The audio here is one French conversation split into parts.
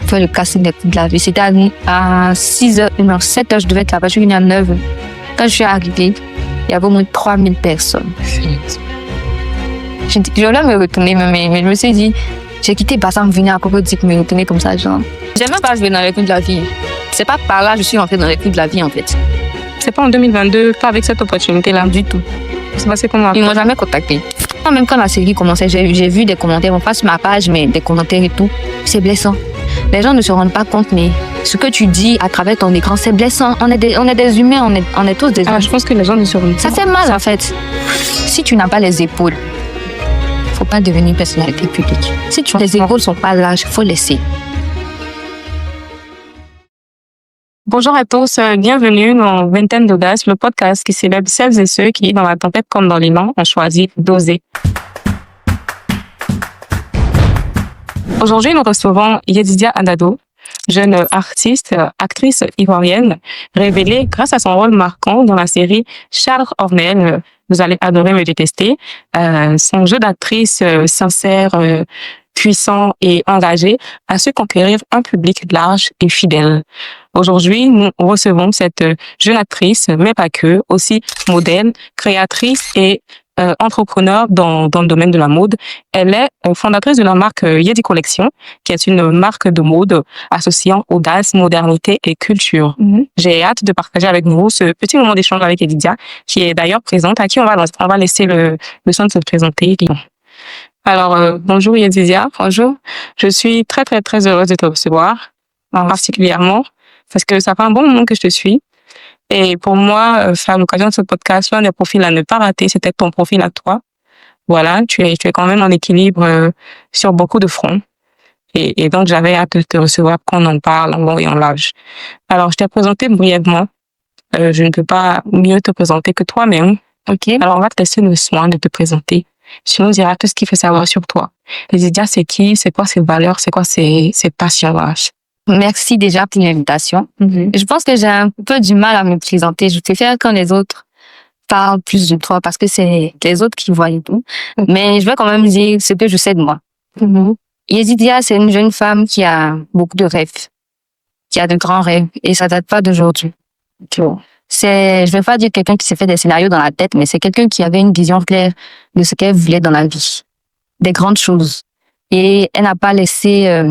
faire le casting des coups de la vie. C'était à 6h, non, 7h, je devais être là-bas. Je suis venue à 9h. Quand je suis arrivée, il y avait au moins 3000 personnes. Je voulais me retourner, mais je me suis dit, j'ai quitté Bassam me venir à propos de me retourner comme ça, genre. J'aime même pas jouer dans les coups de la vie. C'est pas par là que je suis rentrée dans les coups de la vie, en fait. C'est pas en 2022, pas avec cette opportunité-là. Du tout. C'est passé comment? Ils m'ont jamais contacté. Même quand la série commençait, j'ai vu des commentaires, on passe sur ma page, mais des commentaires et tout, c'est blessant. Les gens ne se rendent pas compte, mais ce que tu dis à travers ton écran, c'est blessant. On est des humains, on est tous des humains. Je pense que les gens ne se rendent pas. Ça fait mal, en fait. Si tu n'as pas les épaules, faut pas devenir personnalité publique. Si les épaules sont pas larges, faut laisser. Bonjour à tous, bienvenue dans Vingtaine d'Audace, le podcast qui célèbre celles et ceux qui, dans la tempête comme dans l'élan, ont choisi d'oser. Aujourd'hui, nous recevons Yedidia Adado, jeune artiste, actrice ivoirienne, révélée grâce à son rôle marquant dans la série Charles Ornel. Vous allez adorer me détester. Son jeu d'actrice sincère, puissant et engagé a su conquérir un public large et fidèle. Aujourd'hui, nous recevons cette jeune actrice, mais pas que, aussi modèle, créatrice et entrepreneur dans le domaine de la mode. Elle est fondatrice de la marque Yedi Collection, qui est une marque de mode associant audace, modernité et culture. J'ai hâte de partager avec vous ce petit moment d'échange avec Yedidia, qui est d'ailleurs présente, à qui on va laisser le soin de se présenter. Alors, bonjour Yedidia. Bonjour. Je suis très, très, très heureuse de te recevoir, particulièrement, parce que ça fait un bon moment que je te suis. Et pour moi, faire l'occasion de ce podcast, l'un des profils à ne pas rater, c'était ton profil à toi. Voilà, tu es quand même en équilibre sur beaucoup de fronts. Et donc, j'avais hâte de te recevoir pour qu'on en parle en long et en large. Alors, je t'ai présenté brièvement. Je ne peux pas mieux te présenter que toi-même. Ok. Alors, on va te laisser le soin de te présenter. Tu nous diras tout ce qu'il faut savoir sur toi. Yedidia, c'est qui? C'est quoi ses valeurs? C'est quoi ses passions? Merci déjà pour l'invitation. Je pense que j'ai un peu du mal à me présenter. Je préfère quand les autres parlent plus de toi parce que c'est les autres qui voient et tout. Mais je vais quand même dire ce que je sais de moi. Yedidia, c'est une jeune femme qui a beaucoup de rêves, qui a de grands rêves et ça date pas d'aujourd'hui. Je vais pas dire quelqu'un qui s'est fait des scénarios dans la tête, mais c'est quelqu'un qui avait une vision claire de ce qu'elle voulait dans la vie, des grandes choses. Et elle n'a pas laissé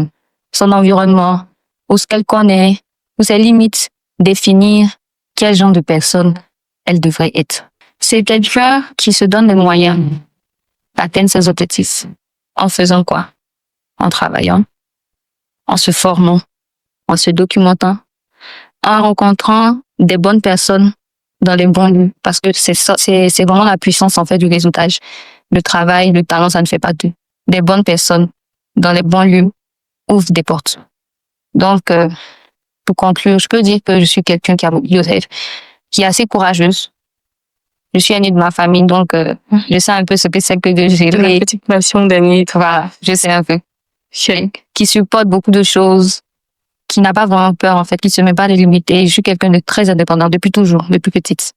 son environnement ou ce qu'elle connaît, ou ses limites, définir quel genre de personne elle devrait être. C'est quelqu'un qui se donne les moyens d'atteindre ses objectifs. En faisant quoi? En travaillant, en se formant, en se documentant, en rencontrant des bonnes personnes dans les bons lieux. Parce que c'est vraiment la puissance, en fait, du réseautage. Le travail, le talent, ça ne fait pas deux. Des bonnes personnes dans les bons lieux ouvrent des portes. Donc, pour conclure, je peux dire que je suis quelqu'un qui a beaucoup de rêves, qui est assez courageuse. Je suis aînée de ma famille, donc je sais un peu ce que c'est que de gérer. La petite passion d'aînée. Voilà, je sais un peu. Qui supporte beaucoup de choses, qui n'a pas vraiment peur, en fait, qui se met pas de limites. Et je suis quelqu'un de très indépendant depuis toujours, depuis petite.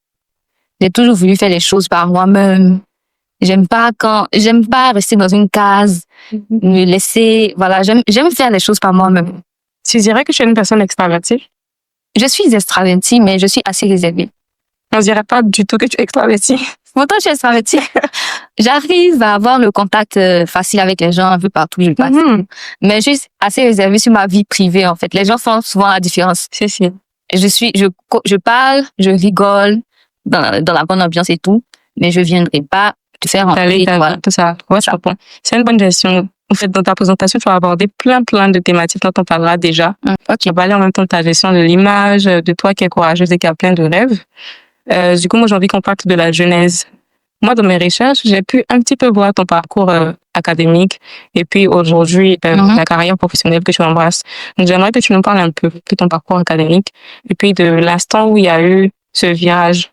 J'ai toujours voulu faire les choses par moi-même. J'aime pas rester dans une case, me laisser, voilà, j'aime faire les choses par moi-même. Tu dirais que tu es une personne extravertie? Je suis extravertie, mais je suis assez réservée. On dirait pas du tout que tu es extravertie. Pourtant, je suis extravertie. J'arrive à avoir le contact facile avec les gens un peu partout où je passe. Mais je suis assez réservée sur ma vie privée, en fait. Les gens font souvent la différence. C'est sûr. Je parle, je rigole dans la bonne ambiance et tout, mais je viendrai pas te faire rentrer. Voilà. Tout ça. Ouais, ça répond. C'est une bonne gestion. En fait, dans ta présentation, tu vas aborder plein de thématiques dont on parlera déjà. Tu vas parler en même temps de ta gestion de l'image, de toi qui es courageuse et qui a plein de rêves. Du coup, moi, j'ai envie qu'on parte de la genèse. Moi, dans mes recherches, j'ai pu un petit peu voir ton parcours académique et puis aujourd'hui, la carrière professionnelle que tu embrasses. Donc, j'aimerais que tu nous parles un peu de ton parcours académique et puis de l'instant où il y a eu ce virage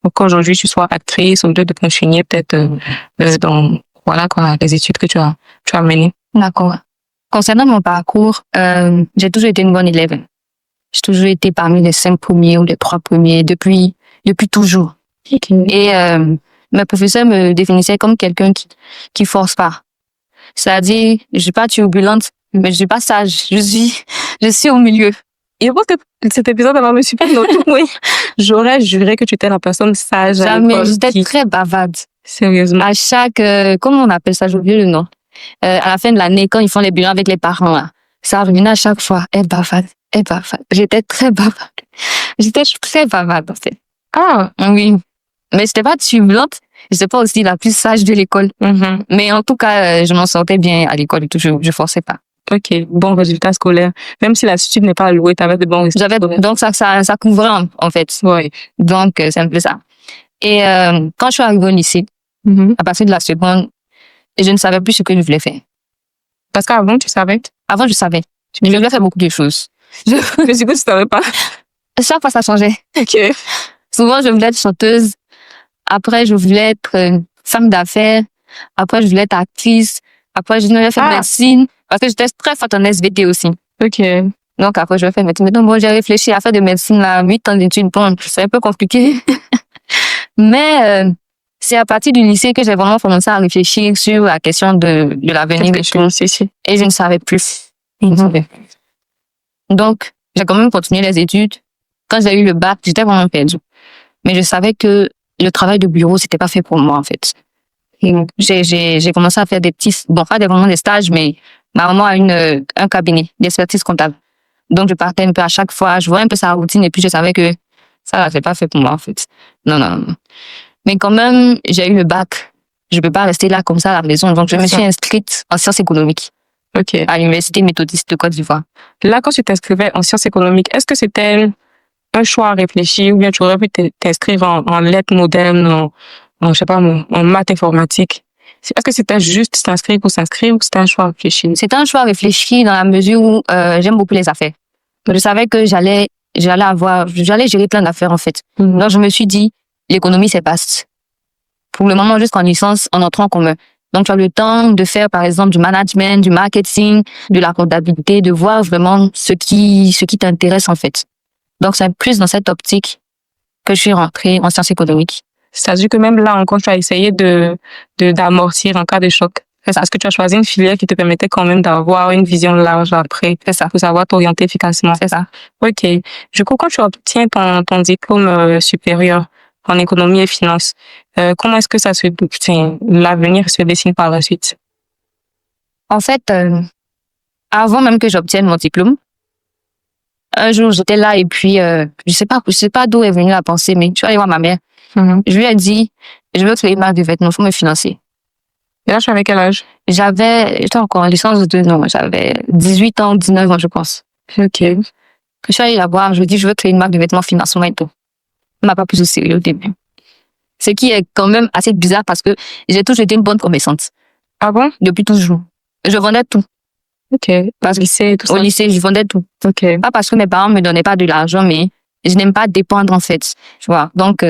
pour qu'aujourd'hui, tu sois actrice au lieu de continuer peut-être dans voilà quoi, les études que tu as menées. D'accord. Concernant mon parcours, j'ai toujours été une bonne élève. J'ai toujours été parmi les 5 premiers ou les 3 premiers depuis toujours. Et mes professeurs me définissaient comme quelqu'un qui force pas. C'est-à-dire, je suis pas turbulente, Mais je suis pas sage. Je suis au milieu. Et je pense que cet épisode va me surprendre dans tout. Oui. J'aurais juré que tu étais la personne sage à Jamais. l'école. J'étais très bavarde. Sérieusement. À chaque, comment on appelle ça? J'ai oublié le nom. À la fin de l'année, quand ils font les bilans avec les parents, là, ça revenait à chaque fois. Elle bavarde. J'étais très bavarde. J'étais très bavarde, en fait. Ah. Oui. Mais j'étais pas turbulente. J'étais pas aussi la plus sage de l'école. Mais en tout cas, je m'en sortais bien à l'école et tout. Je forçais pas. Ok. Bon résultat scolaire. Même si l'attitude n'est pas allouée, tu avais de bons résultats. Donc, ça couvrait, en fait. Oui. Donc, c'est un peu ça. Et quand je suis arrivée au lycée, à partir de la seconde, je ne savais plus ce que je voulais faire. Parce qu'avant, tu savais? Avant, je savais. Je voulais faire beaucoup de choses. Mais du coup, tu savais pas. Chaque fois, ça changeait. Ok. Souvent, je voulais être chanteuse. Après, je voulais être femme d'affaires. Après, je voulais être actrice. Après, je voulais faire médecine. Parce que j'étais très forte en SVT aussi. Ok. Donc, après, je vais faire médecine. Maintenant, bon, j'ai réfléchi à faire de médecine, là, 8 ans d'études. Bon, c'est un peu compliqué. Mais c'est à partir du lycée que j'ai vraiment commencé à réfléchir sur la question de l'avenir. Et je ne savais plus. Donc, j'ai quand même continué les études. Quand j'ai eu le bac, j'étais vraiment perdue. Mais je savais que le travail de bureau, c'était pas fait pour moi, en fait. J'ai commencé à faire des petits, bon, pas vraiment des stages, mais ma maman a un cabinet d'expertise comptable. Donc, je partais un peu à chaque fois, je voyais un peu sa routine et puis je savais que ça, c'est pas fait pour moi, en fait. Non. Mais quand même, j'ai eu le bac. Je peux pas rester là comme ça à la maison. Donc, je me suis inscrite en sciences économiques. Ok. À l'université méthodiste de Côte d'Ivoire. Là, quand tu t'inscrivais en sciences économiques, est-ce que c'était un choix à réfléchir ou bien tu aurais pu t'inscrire en lettres modernes, je sais pas, en maths informatique? Est-ce que c'était juste s'inscrire pour s'inscrire ou c'était un choix à réfléchir? C'était un choix à réfléchir dans la mesure où j'aime beaucoup les affaires. Je savais que j'allais gérer plein d'affaires, en fait. Donc, je me suis dit, l'économie, c'est vaste. Pour le moment, jusqu'en licence, on entre en commun. Donc, tu as le temps de faire, par exemple, du management, du marketing, de la comptabilité, de voir vraiment ce qui t'intéresse, en fait. Donc, c'est plus dans cette optique que je suis rentrée en sciences économiques. C'est-à-dire que même là encore, tu as essayé d'amortir en cas de choc. C'est ça. Parce que tu as choisi une filière qui te permettait quand même d'avoir une vision large après. C'est ça. Pour savoir t'orienter efficacement. C'est ça. Ok. Du coup, quand tu obtiens ton diplôme supérieur en économie et finance, comment est-ce que l'avenir se dessine par la suite? En fait, avant même que j'obtienne mon diplôme, un jour, j'étais là et puis, je sais pas d'où est venue la pensée, mais je suis allée voir ma mère. Je lui ai dit, je veux créer une marque de vêtements, il faut me financer. Et là, tu avais quel âge? J'étais encore en licence de 2 ans, j'avais 18 ans, 19 ans, je pense. Ok. Je suis allée la voir, je lui ai dit, je veux créer une marque de vêtements financement et tout. Elle m'a pas pris au sérieux au début. Ce qui est quand même assez bizarre parce que j'ai toujours été une bonne commerçante. Ah bon? Depuis toujours. Je vendais tout. Ok. Au lycée, tout ça? Au lycée, je vendais tout. Ok. Pas parce que mes parents me donnaient pas de l'argent, mais je n'aime pas dépendre, en fait. Tu vois. Donc,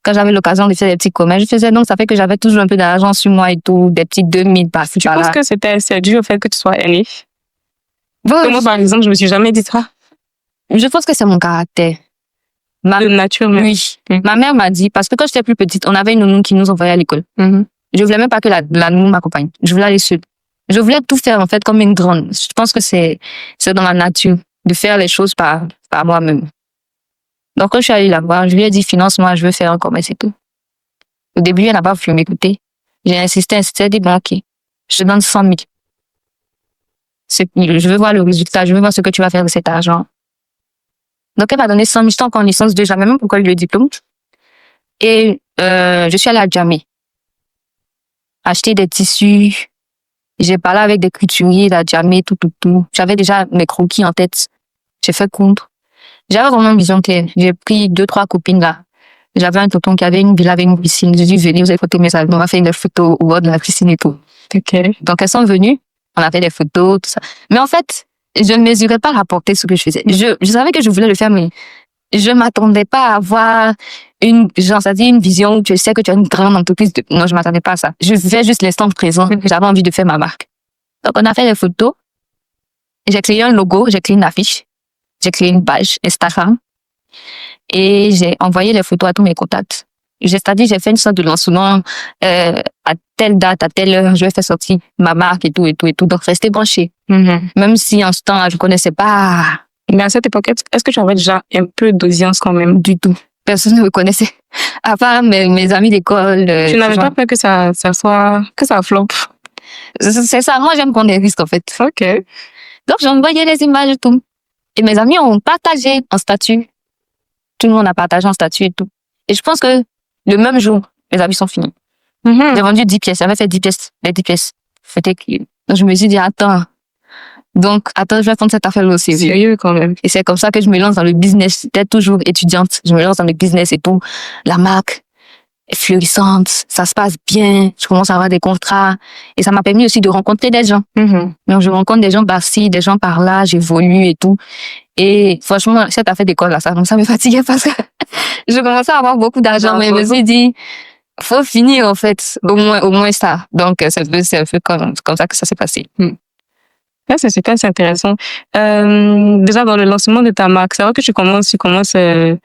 quand j'avais l'occasion de faire des petits commerces, je faisais. Donc, ça fait que j'avais toujours un peu d'argent sur moi et tout, des petits 2000 par-ci, par-là. Tu penses que c'est dû au fait que tu sois aînée? Bon, moi, par exemple, je me suis jamais dit ça. Je pense que c'est mon caractère. De nature, même. Oui. Ma mère m'a dit, parce que quand j'étais plus petite, on avait une nounou qui nous envoyait à l'école. Je voulais même pas que la nounou m'accompagne. Je voulais aller seule. Je voulais tout faire, en fait, comme une grande. Je pense que c'est dans ma nature de faire les choses par moi-même. Donc, quand je suis allée la voir, je lui ai dit, finance-moi, je veux faire un commerce et tout. Au début, elle n'a pas voulu m'écouter. J'ai insisté, elle dit, bon, ok, je te donne 100 000. Je veux voir le résultat, je veux voir ce que tu vas faire de cet argent. Donc, elle m'a donné 100 000, j'étais encore en licence 2, j'avais même pourquoi le diplôme. Et je suis allée à Djamé, acheter des tissus. J'ai parlé avec des couturiers à Djamé, tout. J'avais déjà mes croquis en tête. J'ai fait compte. J'avais vraiment une vision claire. J'ai pris 2-3 copines là. J'avais un tonton qui avait une villa avec une piscine. J'ai dit, venez, vous allez photo mes albums. On va faire des photos au bord de la piscine et tout. Okay. Donc, elles sont venues. On a fait des photos, tout ça. Mais en fait, je ne mesurais pas la portée de ce que je faisais. Je savais que je voulais le faire, mais je m'attendais pas à avoir une vision où tu sais que tu as une grande entreprise. Non, je m'attendais pas à ça. Je vivais juste l'instant présent. J'avais envie de faire ma marque. Donc, on a fait des photos. J'ai créé un logo, j'ai créé une affiche. J'ai créé une page Instagram. Et j'ai envoyé les photos à tous mes contacts. c'est-à-dire, j'ai fait une sorte de lancement, à telle date, à telle heure, je vais faire sortir ma marque et tout, et tout, et tout. Donc, rester branché. Même si en ce temps, je connaissais pas Mais à cette époque, est-ce que tu avais déjà un peu d'audience quand même? du tout. Personne ne me connaissait. À part mes amis d'école. Tu n'avais pas peur que que ça flop? C'est ça. Moi, j'aime prendre des risques, en fait. Ok. Donc, j'envoyais les images et tout. Et mes amis ont partagé en statut. Tout le monde a partagé en statut et tout. Et je pense que le même jour, mes amis sont finis. J'ai vendu 10 pièces. J'avais fait 10 pièces. Les 10 pièces. Donc, je me suis dit, attends, je vais prendre cette affaire au sérieux. Sérieux quand même. Et c'est comme ça que je me lance dans le business. J'étais toujours étudiante. Je me lance dans le business et tout. La marque est florissante. Ça se passe bien. Je commence à avoir des contrats. Et ça m'a permis aussi de rencontrer des gens. Donc, je rencontre des gens par-ci, des gens par-là. J'évolue et tout. Et franchement, cette affaire d'école, là, ça me fatiguait parce que je commençais à avoir beaucoup d'argent. Mais je me suis dit, faut finir, en fait. Au moins ça. Donc, c'est un peu comme ça que ça s'est passé. Ouais, c'est super, c'est intéressant. Déjà, dans le lancement de ta marque, c'est vrai que tu commences, il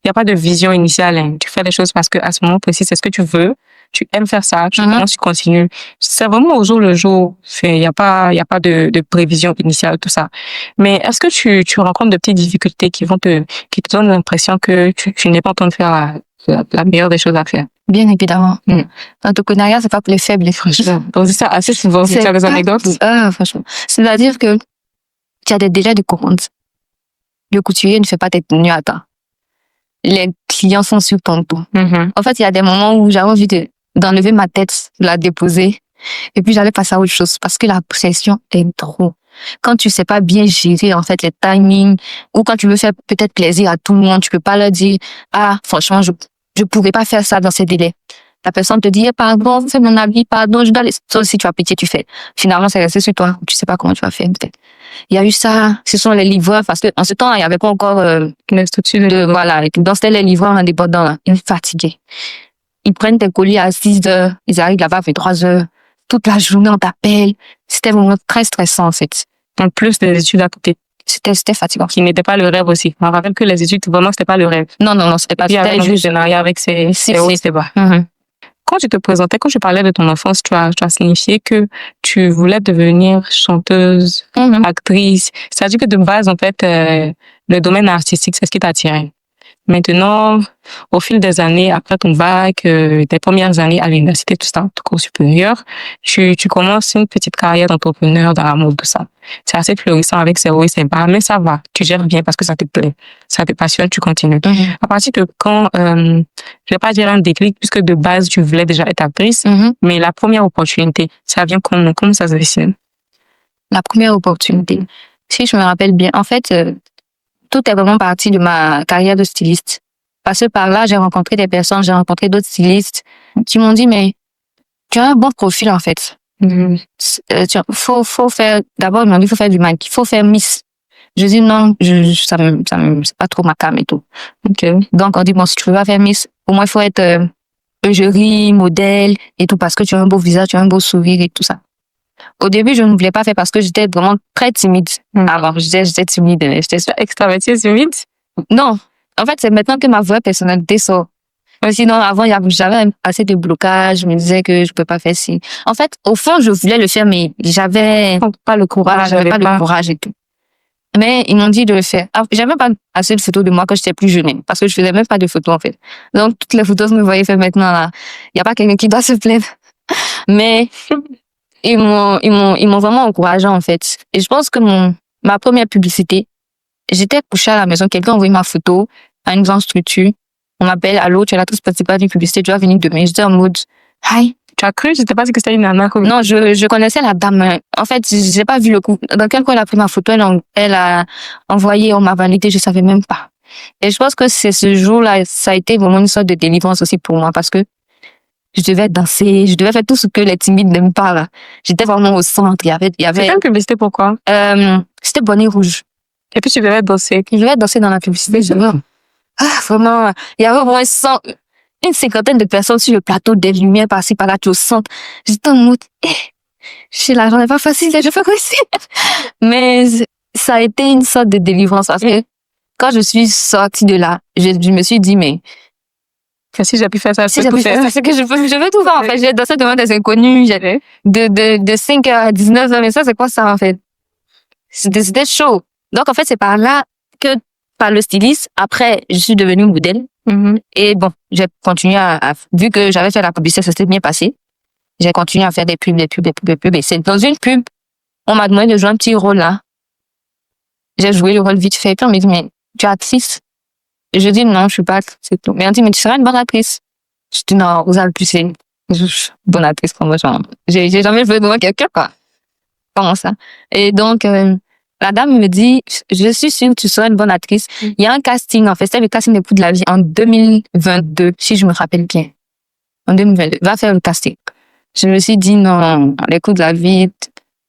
n'y a pas de vision initiale, hein. Tu fais les choses parce que à ce moment précis, c'est ce que tu veux. Tu aimes faire ça, tu commences, tu continues. C'est vraiment au jour le jour. Il n'y a pas de prévision initiale, tout ça. Mais est-ce que tu rencontres de petites difficultés qui te donnent l'impression que tu n'es pas en train de faire la meilleure des choses à faire? Bien évidemment. L'entrepreneuriat, c'est pas pour les faibles, franchement. On dit ça assez souvent, tu as des anecdotes? Franchement. C'est-à-dire que tu as des délais de commande. Le couturier ne fait pas tes tenues à temps. Les clients sont sur ton dos. En fait, il y a des moments où j'avais envie d'enlever ma tête, de la déposer, et puis j'allais passer à autre chose parce que la pression est trop. Quand tu sais pas bien gérer, en fait, les timings, ou quand tu veux faire peut-être plaisir à tout le monde, tu peux pas leur dire, franchement, je pourrais pas faire ça dans ces délais. La personne te dit, pardon, fais mon habit, pardon, je dois les... Sauf si tu as pitié, tu fais. Finalement, c'est resté sur toi. Tu sais pas comment tu vas faire, peut-être. Il y a eu ça. Ce sont les livreurs, parce que en ce temps, il y avait pas encore, Le statut voilà. Et tout. Donc, c'était les livreurs indépendants, là. Ils sont fatigués. Ils prennent tes colis à 6 heures. Ils arrivent là-bas à 23 heures. Toute la journée, on t'appelle. C'était vraiment très stressant, en fait. En plus des études à côté. C'était fatigant. Qui n'était pas le rêve aussi. Je me rappelle que les études, vraiment, c'était pas le rêve. Non, c'était pas. Puis avec le scénario, avec ses hauts et ses bas. Quand tu te présentais, quand tu parlais de ton enfance, tu as signifié que tu voulais devenir chanteuse, actrice. C'est-à-dire que de base, en fait, le domaine artistique, c'est ce qui t'attirait. Maintenant, au fil des années, après ton bac, tes premières années à l'université, tout ça, tout cours supérieur, tu commences une petite carrière d'entrepreneur dans la mode, tout ça. C'est assez florissant avec ses hauts et ses bas, mais ça va. Tu gères bien parce que ça te plaît. Ça te passionne, tu continues. À partir de quand, je vais pas dire un déclic, puisque de base, tu voulais déjà être actrice, mais la première opportunité, ça vient comment ça se dessine? La première opportunité. Si je me rappelle bien, en fait, tout est vraiment parti de ma carrière de styliste. Parce que par là, j'ai rencontré des personnes, j'ai rencontré d'autres stylistes qui m'ont dit, mais tu as un bon profil, en fait. Faut faire, d'abord, ils m'ont dit, il faut faire du mannequin, il faut faire Miss. Je dis non, c'est pas trop ma came et tout. Donc, on dit, bon, si tu veux pas faire Miss, au moins, il faut être égérie, modèle et tout, parce que tu as un beau visage, tu as un beau sourire et tout ça. Au début, je ne voulais pas faire parce que j'étais vraiment très timide. Alors, j'étais timide, j'étais extravertie, timide? Non. En fait, c'est maintenant que ma vraie personnalité sort. Sinon, avant, j'avais assez de blocages. Je me disais que je peux pas faire ci. En fait, au fond, je voulais le faire, mais j'avais pas le courage. J'avais pas le courage et tout. Mais ils m'ont dit de le faire. J'avais même pas assez de photos de moi quand j'étais plus jeune, parce que je faisais même pas de photos, en fait. Donc, toutes les photos que vous me voyez faire maintenant, là, il y a pas quelqu'un qui doit se plaindre. Mais, ils m'ont vraiment encouragé, en fait. Et je pense que ma première publicité, j'étais couchée à la maison, quelqu'un a envoyé ma photo à une grande structure. On m'appelle, allô, tu es l'actrice principale d'une publicité, tu vas venir demain. J'étais en mode, hi. Tu as cru? Je t'ai pas dit que c'était une nana. Non, je connaissais la dame. En fait, j'ai pas vu le coup. Dans quel coin elle a pris ma photo, elle a envoyé, on m'a validé, je savais même pas. Et je pense que c'est ce jour-là, ça a été vraiment une sorte de délivrance aussi pour moi, parce que je devais danser, je devais faire tout ce que les timides n'aiment pas, là. J'étais vraiment au centre. Il y avait. C'était une publicité, pourquoi? C'était bonnet rouge. Et puis tu devais danser. Je devais danser dans la publicité. Vraiment, il y avait vraiment une cinquantaine de personnes sur le plateau, des lumières par-ci, par-là, tu au centre. J'étais en mode, chez la journée pas facile, je fais quoi ici? Mais ça a été une sorte de délivrance, parce que quand je suis sortie de là, je me suis dit, mais Que si j'ai pu faire ça, Si je j'ai peux pu tout faire faire. ça, c'est que je veux tout faire, en fait. J'ai dansé devant des inconnus, j'ai, de 5h à 19h, mais ça, c'est quoi ça, en fait? C'était chaud. Donc, en fait, c'est par là que, par le styliste, après, je suis devenue modèle. Mhm. Et bon, j'ai continué vu que j'avais fait la publicité, ça s'était bien passé. J'ai continué à faire des pubs. Et c'est dans une pub, on m'a demandé de jouer un petit rôle là. J'ai joué le rôle vite fait. Puis on m'a dit, mais tu es actrice? Et je dis, non, je suis pas actrice, c'est tout. Mais on dit, mais tu seras une bonne actrice. Je dis, non, vous avez plus une bonne actrice pour moi. Genre, j'ai jamais joué devant quelqu'un, quoi. Comment ça? Et donc, la dame me dit, je suis sûre que tu seras une bonne actrice. Il y a un casting, en fait. C'était le casting des Coups de la vie en 2022, si je me rappelle bien. En 2022. Va faire le casting. Je me suis dit, non, les Coups de la vie,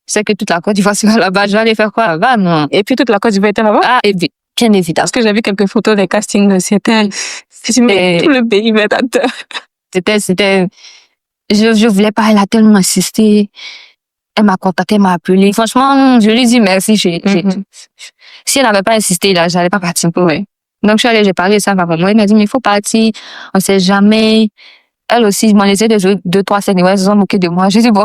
c'est que toute la Côte d'Ivoire sera là-bas. Je vais aller faire quoi là-bas? Non. Et puis toute la Côte d'Ivoire était là-bas. Ah, et bien évidemment. Parce que j'ai vu quelques photos des castings de Seattle. Mais tout le pays va être. Je voulais pas, elle a tellement insisté. Elle m'a contacté, elle m'a appelé. Franchement, je lui ai dit merci. Si elle n'avait pas insisté, là, j'allais pas partir pour elle. Donc, je suis allée, j'ai parlé de ça à ma maman. Elle m'a dit, mais il faut partir. On sait jamais. Elle aussi, m'en laissait de jouer 2-3 scènes. Ouais, ils se sont moqués de moi. J'ai dit, bon.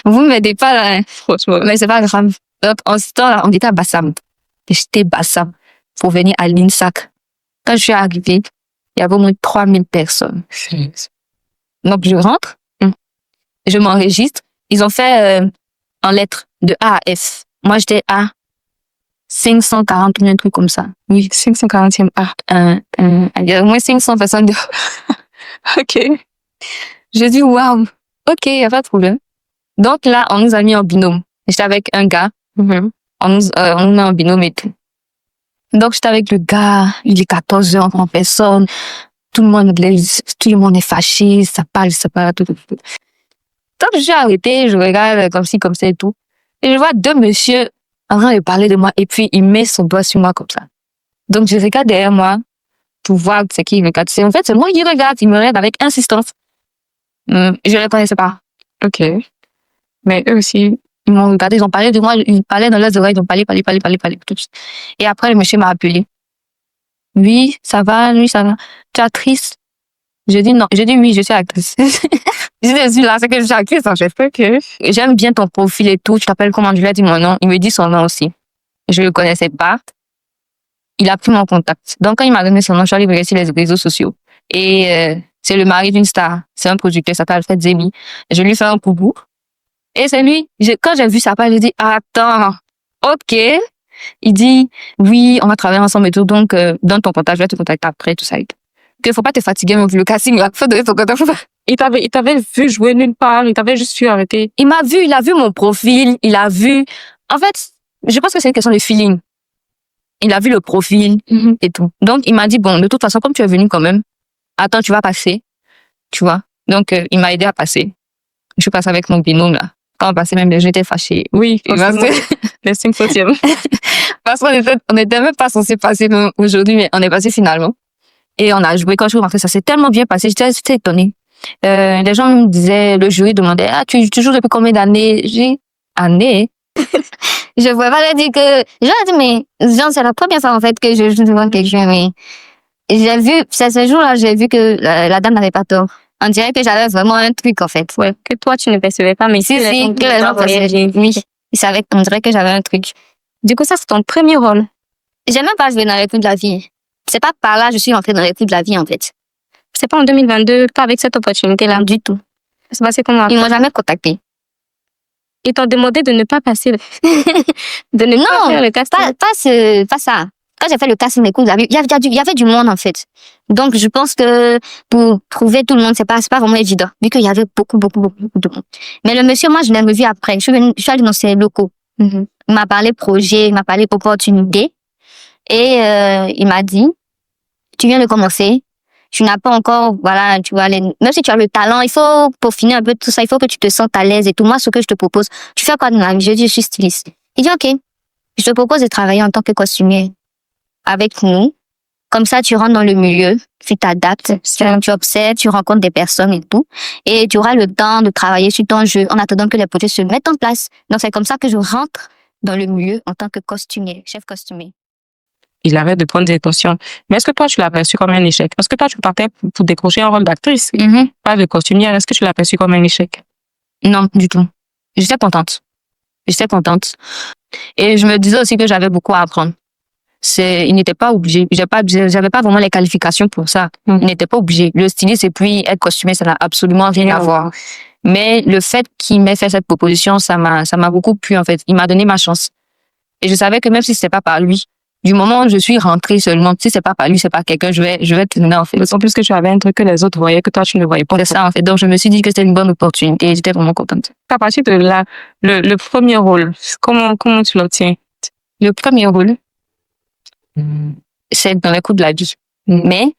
Vous m'aidez pas, là. Hein. Franchement. Mais c'est pas grave. Donc, en ce temps-là, on était à Bassam. Et j'étais Bassam pour venir à l'INSAC. Quand je suis arrivée, il y avait au moins 3000 personnes. Donc, je rentre. Je m'enregistre. Ils ont fait en lettres de A à F. Moi, j'étais A 540 ou un truc comme ça. Oui, 540e A. Il y a au moins 500 personnes. OK. J'ai dit, waouh, OK, il n'y a pas de problème. Donc là, on nous a mis en binôme. J'étais avec un gars. On nous a mis en binôme et tout. Donc, j'étais avec le gars. Il est 14h en personne. Tout le monde est fâché. Ça parle, tout. Donc, je suis arrêtée, je regarde comme ci, comme ça et tout. Et je vois deux messieurs en train de parler de moi et puis il met son doigt sur moi comme ça. Donc, je regarde derrière moi pour voir c'est qui il me regarde. En fait, c'est moi qui regarde. Il me regarde avec insistance. Je ne les connaissais pas. OK. Mais eux aussi, ils m'ont regardé, ils ont parlé de moi, ils parlaient dans leurs oreilles, ils ont parlé. Tout. Et après, le monsieur m'a appelé. Oui, ça va, lui, ça va. Tu es actrice? J'ai dit non. J'ai dit oui, je suis actrice. Je suis là, c'est que je suis actrice, en fait. Que j'aime bien ton profil et tout. Tu t'appelles comment? Je lui ai dit mon nom. Il me dit son nom aussi. Je le connaissais pas. Il a pris mon contact. Donc, quand il m'a donné son nom, je suis allée vérifier les réseaux sociaux. Et c'est le mari d'une star. C'est un producteur, il s'appelle Alfred Zemi. Je lui fais un coucou. Et c'est lui. Quand j'ai vu sa page, j'ai dit, attends, OK. Il dit, oui, on va travailler ensemble et tout. Donc, donne ton contact, je vais te contacter après, tout ça et tout. Que faut pas te fatiguer non plus. Le casting, il faut donner ton contact. Il t'avait vu jouer nulle part, il t'avait juste vu arrêter. Il m'a vu, il a vu mon profil, il a vu. En fait, je pense que c'est une question de feeling. Il a vu le profil et tout. Donc, il m'a dit, bon, de toute façon, comme tu es venu quand même, attends, tu vas passer. Tu vois. Donc, il m'a aidé à passer. Je suis passée avec mon binôme, là. Quand on passait, même, j'étais fâchée. Oui, les 500e. Parce qu'on était même pas censé passer aujourd'hui, mais on est passé finalement. Et on a joué. Quand je suis rentrée, ça s'est tellement bien passé. J'étais étonnée. Les gens me disaient, le jury demandait, ah, tu joues depuis combien d'années? J'ai dit, années? Je ne pouvais pas leur dire que, j'ai dit, mais, genre, c'est la première fois, en fait, que je joue devant quelqu'un, mais, j'ai vu, c'est ce jour-là, j'ai vu que la dame n'avait pas tort. On dirait que j'avais vraiment un truc, en fait. Ouais, que toi, tu ne percevais pas, mais si, que les gens percevaient. Oui. Ils savaient, on dirait que j'avais un truc. Du coup, ça, c'est ton premier rôle. J'ai même pas joué dans les coups de la vie. C'est pas par là que je suis entrée dans les coups de la vie, en fait. C'est pas en 2022, pas avec cette opportunité-là. Du tout. C'est passé comment? Ils m'ont jamais contacté. Ils t'ont demandé de ne pas passer, de ne pas faire le casting. Pas ça. Quand j'ai fait le casting des coups de la vie, il y avait du monde, en fait. Donc, je pense que pour trouver tout le monde, c'est pas vraiment évident. Vu qu'il y avait beaucoup de monde. Mais le monsieur, moi, je l'ai revu après. Je suis allée dans ses locaux. Il m'a parlé projet, il m'a parlé opportunité. Et il m'a dit, tu viens de commencer. Tu n'as pas encore, voilà, tu vois, même si tu as le talent, il faut peaufiner un peu tout ça, il faut que tu te sentes à l'aise et tout. Moi, ce que je te propose, tu fais quoi dans la vie? Je dis, je suis styliste. Il dit, OK, je te propose de travailler en tant que costumier avec nous. Comme ça, tu rentres dans le milieu, tu t'adaptes, tu observes, tu rencontres des personnes et tout. Et tu auras le temps de travailler sur ton jeu en attendant que les projets se mettent en place. Donc, c'est comme ça que je rentre dans le milieu en tant que costumier, chef costumier. il avait de bonnes intentions. Mais est-ce que toi, tu l'as perçu comme un échec? Est-ce que toi, tu partais pour décrocher un rôle d'actrice, pas de costumière? Est-ce que tu l'as perçu comme un échec? Non, du tout. J'étais contente. J'étais contente. Et je me disais aussi que j'avais beaucoup à apprendre. Il n'était pas obligé. J'avais pas vraiment les qualifications pour ça. Il n'était pas obligé. Le styliste et puis être costumé, ça n'a absolument rien à voir. Mais le fait qu'il m'ait fait cette proposition, ça m'a beaucoup plu, en fait. Il m'a donné ma chance. Et je savais que même si c'était pas par lui, du moment où je suis rentrée seulement, si c'est pas par lui, c'est pas quelqu'un, je vais tenir, en fait. D'autant plus que tu avais un truc que les autres voyaient, que toi, tu ne voyais pas. C'est ça, en fait. Donc, je me suis dit que c'était une bonne opportunité et j'étais vraiment contente. À partir de là, le premier rôle, comment tu l'obtiens? Le premier rôle, c'est dans les coups de la vie. Mais,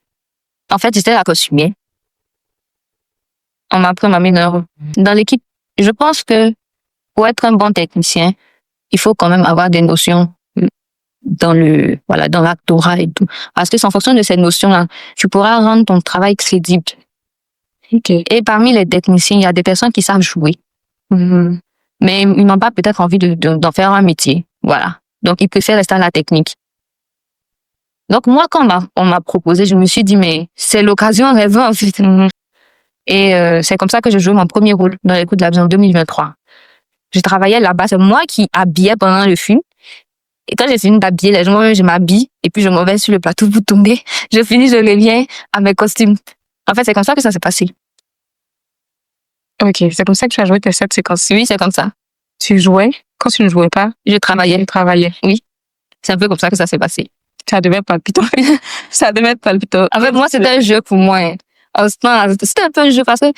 en fait, j'étais la costumière. On m'a mis dans le rôle. Dans l'équipe, je pense que pour être un bon technicien, il faut quand même avoir des notions dans l'actorat et tout. Parce que c'est en fonction de ces notions-là, tu pourras rendre ton travail crédible. Okay. Et parmi les techniciens, il y a des personnes qui savent jouer. Mais ils n'ont pas peut-être envie d'en faire un métier. Voilà. Donc, ils préfèrent rester à la technique. Donc, moi, quand on m'a proposé, je me suis dit, mais c'est l'occasion rêvée, en fait. Et c'est comme ça que j'ai joué mon premier rôle dans les coups de la vie en 2023. Je travaillais là-bas, c'est moi qui habillais pendant le film. Et quand j'ai fini d'habiller les gens, moi-même, je m'habille et puis je m'en vais sur le plateau pour tourner. Je finis, je reviens à mes costumes. En fait, c'est comme ça que ça s'est passé. Ok, c'est comme ça que tu as joué tes 7 séquences. Oui, c'est comme ça. Tu jouais? Quand tu ne jouais pas? Je travaillais. Tu travaillais. Oui. C'est un peu comme ça que ça s'est passé. Ça devait être palpitant. Ça devait être palpitant. En fait, moi, c'était un jeu pour moi. C'était un peu un jeu parce que...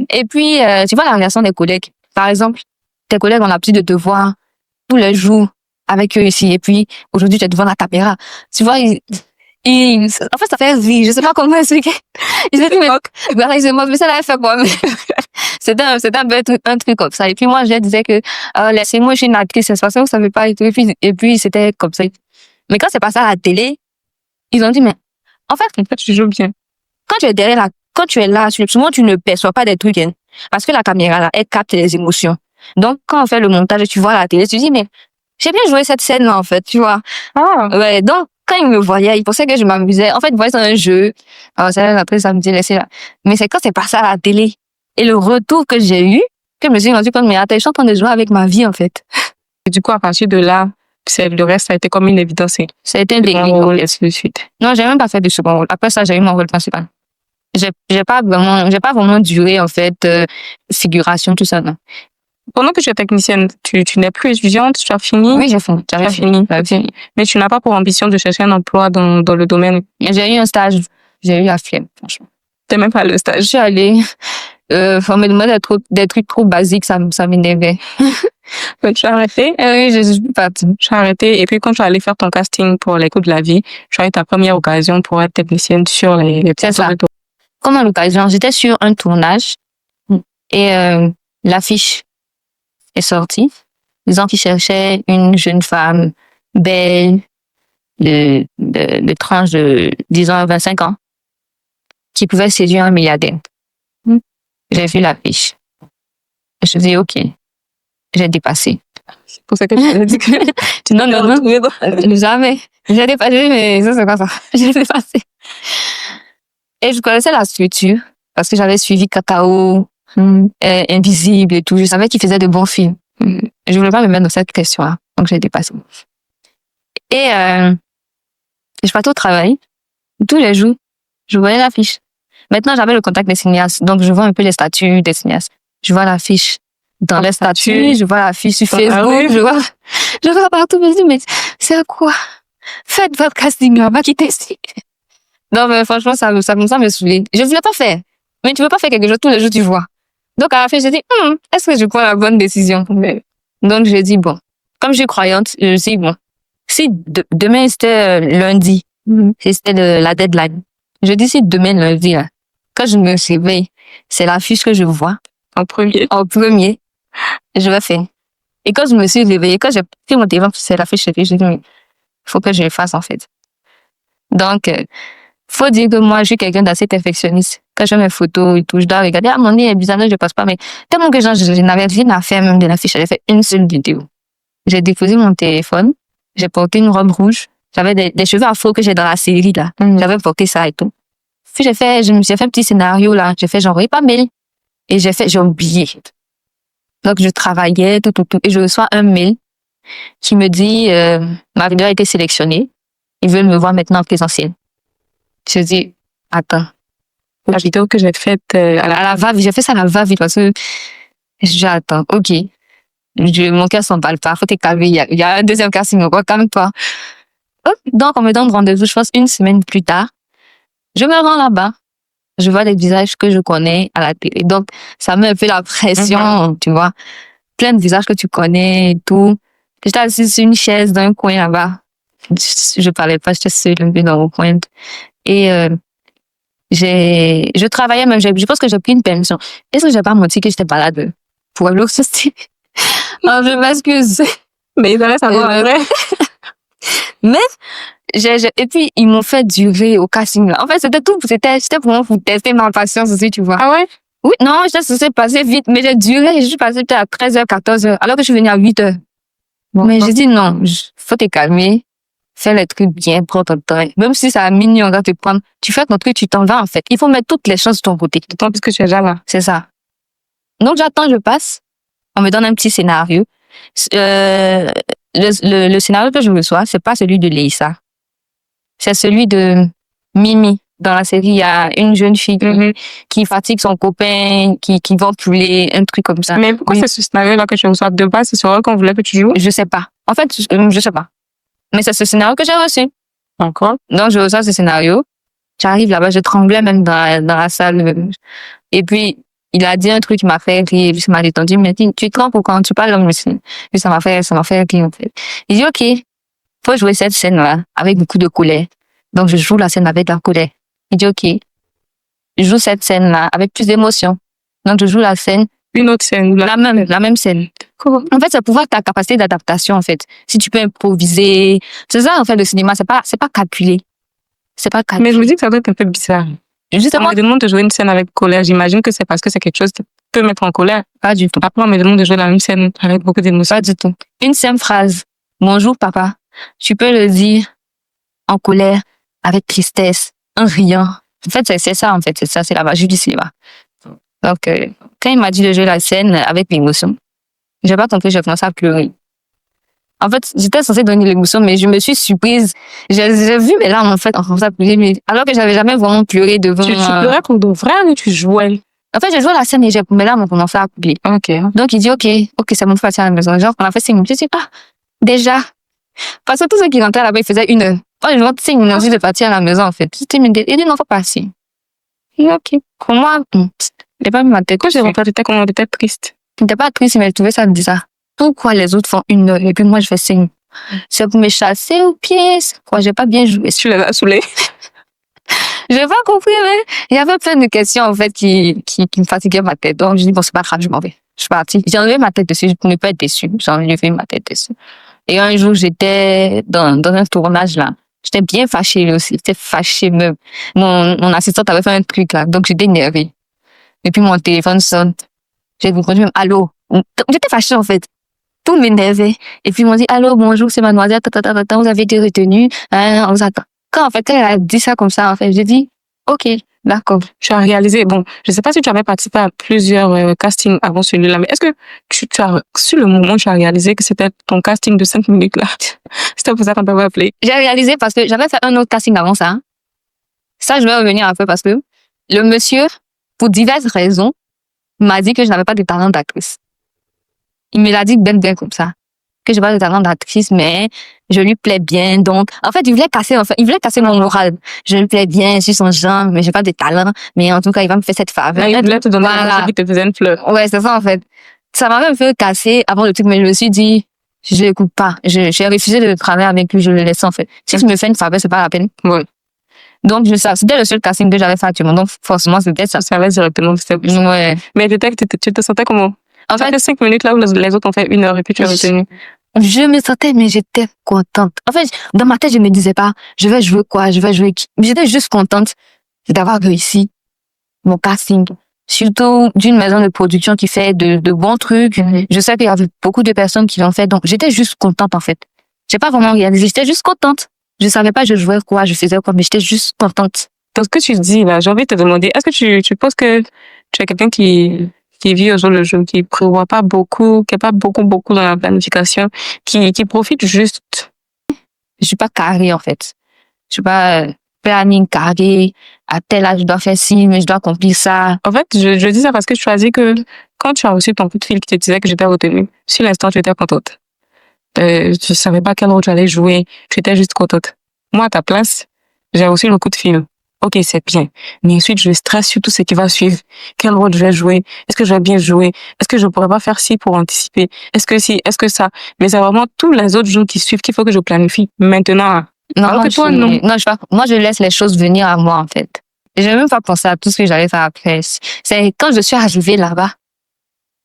Et puis, tu vois la réaction des collègues. Par exemple, tes collègues ont l'habitude de te voir tous les jours avec eux ici. Et puis, aujourd'hui, tu es devant la caméra. Tu vois, en fait, ça fait rire. Je sais pas comment expliquer. Ils se disent, mais c'est moi, mais ça l'avait fait quoi. C'était un truc comme ça. Et puis, moi, je disais que, laissez-moi, je suis une actrice, c'est parce que vous savez pas. Et puis, c'était comme ça. Mais quand c'est passé à la télé, ils ont dit, mais, en fait, tu joues bien. Quand tu es là, souvent, tu ne perçois pas des trucs, hein, parce que la caméra, là, elle capte les émotions. Donc, quand on fait le montage et tu vois la télé, tu te dis, mais, j'ai bien joué cette scène-là, en fait, tu vois. Ouais, donc, quand ils me voyaient, ils pensaient que je m'amusais. En fait, ils voyaient c'est un jeu. Alors, après, ça me dit, laissez là. Mais c'est quand c'est passé à la télé et le retour que j'ai eu, que je me suis rendu compte, mais attends, je suis en train de jouer avec ma vie, en fait. Et du coup, à partir de là, le reste, ça a été comme une évidence. Ça a été un déclic, de suite. Non, j'ai même pas fait de second rôle. Après ça, j'ai eu mon rôle principal. J'ai pas vraiment duré, en fait, figuration, tout ça, non. Pendant que tu es technicienne, tu n'es plus étudiante, tu as fini? Oui, j'ai fini. Tu as fini. Mais tu n'as pas pour ambition de chercher un emploi dans le domaine? J'ai eu un stage. J'ai eu la flemme, franchement. T'es même pas le stage? Je suis allée. On me demandait des trucs trop basiques, ça m'énervait. Tu as arrêté? Oui, je suis partie. Tu as arrêté. Et puis, quand tu es allée faire ton casting pour les coups de la vie, tu as eu ta première occasion pour être technicienne sur les plateaux de tournage. Comment l'occasion? J'étais sur un tournage et l'affiche est sortie, disant qu'ils cherchaient une jeune femme belle, de tranche de, disons, 25 ans, qui pouvait séduire un milliardaire. J'ai vu l'affiche. Je me dis, OK, j'ai dépassé. C'est pour ça que tu as dit que non, jamais. J'ai dépassé, mais ça, c'est quoi ça? J'ai dépassé. Et je connaissais la structure parce que j'avais suivi Cacao, Invisible et tout. Je savais qu'il faisait de bons films. Je voulais pas me mettre dans cette question-là. Donc, j'ai dépassé. Et je partais au travail. Tous les jours, je voyais l'affiche. Maintenant, j'avais le contact des cinéastes. Donc, je vois un peu les statuts des cinéastes. Je vois l'affiche dans les statuts. Je vois l'affiche sur Facebook. Je vois partout. Je me dis, mais c'est quoi? Faites votre casting là-bas qui t'explique. Non, mais franchement, ça me saoulait. Je voulais pas faire. Mais tu veux pas faire quelque chose tous les jours, tu vois. Donc, à la fin, j'ai dit, est-ce que je prends la bonne décision? Donc, j'ai dit, bon, comme je suis croyante, je me suis dit, bon, si demain c'était lundi, c'était la deadline. Je dis, si demain lundi, là, quand je me réveille, c'est l'affiche que je vois. En premier, je vais faire. Et quand je me suis réveillée, quand j'ai pris mon téléphone, c'est l'affiche, j'ai dit, mais faut que je le fasse, en fait. Donc, faut dire que moi, je suis quelqu'un d'assez perfectionniste. Quand je fais mes photos et tout, je dois regarder, mon nez est bizarre, je passe pas, mais tellement que je n'avais rien à faire même de l'affiche, j'avais fait une seule vidéo. J'ai déposé mon téléphone, j'ai porté une robe rouge, J'avais des cheveux afro que j'ai dans la série, là. J'avais porté ça et tout. Puis je me suis fait un petit scénario, là. J'ai envoyé par mail. Et j'ai oublié. Donc, je travaillais, tout. Et je reçois un mail qui me dit, ma vidéo a été sélectionnée. Ils veulent me voir maintenant en présentiel. Je dis, attends. La vidéo que j'ai faite À la va-vite, j'ai fait ça à la va-vite parce que je dis, attends, ok. Mon cœur s'emballe pas, faut te calmer. Il y a un deuxième casting, quoi, calme-toi. Donc, on me donne rendez-vous, je pense, une semaine plus tard. Je me rends là-bas. Je vois des visages que je connais à la télé. Donc, ça met un peu la pression, tu vois. Plein de visages que tu connais et tout. J'étais assise sur une chaise dans un coin là-bas. Je parlais pas, j'étais seule un peu dans mon coin. Et je travaillais même, je pense que j'ai pris une permission. Est-ce que j'ai pas menti que j'étais malade pour aller au souci? Non, je m'excuse. Mais il allait savoir vrai. Mais et puis ils m'ont fait durer au casting là. En fait, c'était pour moi pour tester ma patience aussi, tu vois. Ah ouais? Oui, non, j'étais censée passer vite, mais j'ai duré, j'ai juste passé peut-être à 13h, 14h, alors que je suis venue à 8h. Mais j'ai dit non, faut te calmer, fais les trucs bien, prends ton temps. Même si ça a mignon, on va te prendre, tu fais ton truc, tu t'en vas en fait. Il faut mettre toutes les chances de ton côté. D'autant plus que tu es déjà là. C'est ça. Donc j'attends, je passe, on me donne un petit scénario. Le scénario que je reçois, c'est pas celui de Leïssa. C'est celui de Mimi. Dans la série, il y a une jeune fille qui fatigue son copain, qui va pouler, un truc comme ça. Mais pourquoi c'est ce scénario-là que tu reçois de base? C'est sur eux qu'on voulait que tu joues? Je sais pas. En fait, je sais pas. Mais c'est ce scénario que j'ai reçu. Encore? Donc, je reçois ce scénario. J'arrive là-bas, je tremblais même dans la salle. Et puis, il a dit un truc qui m'a fait rire, et puis ça m'a détendu. Il m'a dit, tu trembles quand tu parles comme ici. Puis ça m'a fait rire, en fait. Il dit, OK, faut jouer cette scène-là avec beaucoup de colère. Donc, je joue la scène avec la colère. Il dit, OK, je joue cette scène-là avec plus d'émotion. Donc, je joue la scène. Une autre scène. La même scène. Comment? En fait, c'est pouvoir ta capacité d'adaptation, en fait. Si tu peux improviser. C'est ça, en fait, le cinéma. C'est pas calculé. C'est pas calculé. Mais je me dis que ça doit être un peu bizarre. Justement. On me demande de jouer une scène avec colère. J'imagine que c'est parce que c'est quelque chose qui peut mettre en colère. Pas du tout. Après, on me demande de jouer la même scène avec beaucoup d'émotion. Pas du tout. Une simple phrase. Bonjour, papa. Tu peux le dire en colère, avec tristesse, en riant. En fait, c'est ça, en fait. C'est ça, c'est la magie du cinéma. Donc, quand il m'a dit de jouer la scène avec l'émotion, j'ai pas compris, j'ai commencé à pleurer. En fait, j'étais censée donner l'émotion, mais je me suis surprise. J'ai vu mes larmes, en fait, en commençant à pleurer, mais alors que j'avais jamais vraiment pleuré devant... Tu pleurais pour de vrai ou tu jouais? En fait, j'ai joué la scène et mes larmes ont commencé à couler. OK. Donc, il dit, OK, c'est bon, faut partir à la maison. Genre, on a fait 5 minutes. Je dis, déjà. Parce que tous ceux qui rentraient là-bas, ils faisaient 1 heure. Moi, je rentre 5 minutes envie de partir à la maison, en fait. Il dit, non, faut passer. Il dit, OK. Pour moi, il n'a pas mis ma tête. Quand j'ai rentré, t'étais triste. Il n'était pas triste, mais je trouvais ça bizarre. Pourquoi les autres font 1 heure et puis moi, je fais 5 minutes? C'est pour me chasser aux pieds. Quoi, j'ai pas bien joué. Tu les as saoulés. J'ai pas compris, mais il y avait plein de questions, en fait, qui me fatiguaient ma tête. Donc, je dis, bon, c'est pas grave, je m'en vais. Je suis partie. J'ai enlevé ma tête dessus pour ne pas être déçue. J'ai enlevé ma tête dessus. Et un jour, j'étais dans un tournage, là. J'étais bien fâchée aussi. J'étais fâchée même. Mon assistante avait fait un truc, là. Donc, j'étais énervée. Et puis, mon téléphone sonne. J'ai répondu même, allô. J'étais fâchée, en fait. Tout m'énervait. Et puis, ils m'ont dit, allô, bonjour, c'est mademoiselle, vous avez été retenue. On vous attend. Quand elle a dit ça comme ça, en fait, j'ai dit, OK, d'accord. Tu as réalisé, bon, je sais pas si tu avais participé à plusieurs castings avant celui-là, mais est-ce que tu as, sur le moment, tu as réalisé que c'était ton casting de 5 minutes là? C'était pour ça qu'on t'avait appelé. J'ai réalisé parce que j'avais fait un autre casting avant ça. Ça, je vais revenir un peu parce que le monsieur, pour diverses raisons, m'a dit que je n'avais pas de talent d'actrice. Il me l'a dit bien comme ça. Que je n'ai pas de talent d'actrice, mais je lui plais bien. Donc, en fait, il voulait casser mon moral. Je lui plais bien, je suis son genre, mais j'ai pas de talent. Mais en tout cas, il va me faire cette faveur. Il voulait te donner un qui te faisait une fleur. Ouais, c'est ça, en fait. Ça m'avait un peu cassé avant le truc, mais je me suis dit, je l'écoute pas. J'ai refusé de travailler avec lui, je le laisse, en fait. Si tu me fais une faveur, c'est pas la peine. Ouais. Donc, c'était le seul casting que j'avais fait actuellement. Donc, forcément, c'était ça. Tu savais directement que c'était. Ouais. Mais tu te sentais comment? En fait, 5 minutes là où les autres ont fait 1 heure et puis tu as retenu. Je me sentais, mais j'étais contente. En fait, dans ma tête, je me disais pas, je vais jouer quoi, je vais jouer qui. J'étais juste contente d'avoir réussi mon casting. Surtout d'une maison de production qui fait de bons trucs. Je sais qu'il y avait beaucoup de personnes qui l'ont fait, donc j'étais juste contente, en fait. J'ai pas vraiment réalisé, j'étais juste contente. Je savais pas je jouais quoi, je faisais quoi, mais j'étais juste contente. Dans ce que tu dis là, j'ai envie de te demander, est-ce que tu penses que tu es quelqu'un qui vit au jour le jour, qui prévoit pas beaucoup, qui est pas beaucoup dans la planification, qui profite juste? Je suis pas carrée, en fait. Je suis pas planning carré. À tel âge, je dois faire ci, mais je dois accomplir ça. En fait, je dis ça parce que tu as dit que quand tu as reçu ton coup de fil qui te disait que j'étais retenue, sur l'instant, tu étais contente. Tu savais pas quel rôle tu allais jouer, tu étais juste contente. Moi, à ta place, j'ai reçu le coup de fil. Ok, c'est bien. Mais ensuite, je stresse sur tout ce qui va suivre. Quel rôle je vais jouer? Est-ce que je vais bien jouer? Est-ce que je pourrais pas faire ci pour anticiper? Est-ce que si? Est-ce que ça? Mais c'est vraiment tous les autres jours qui suivent qu'il faut que je planifie maintenant. Non, Alors que toi, non. non, moi, je laisse les choses venir à moi, en fait. Et j'ai même pas pensé à tout ce que j'allais faire après. C'est quand je suis arrivée là-bas,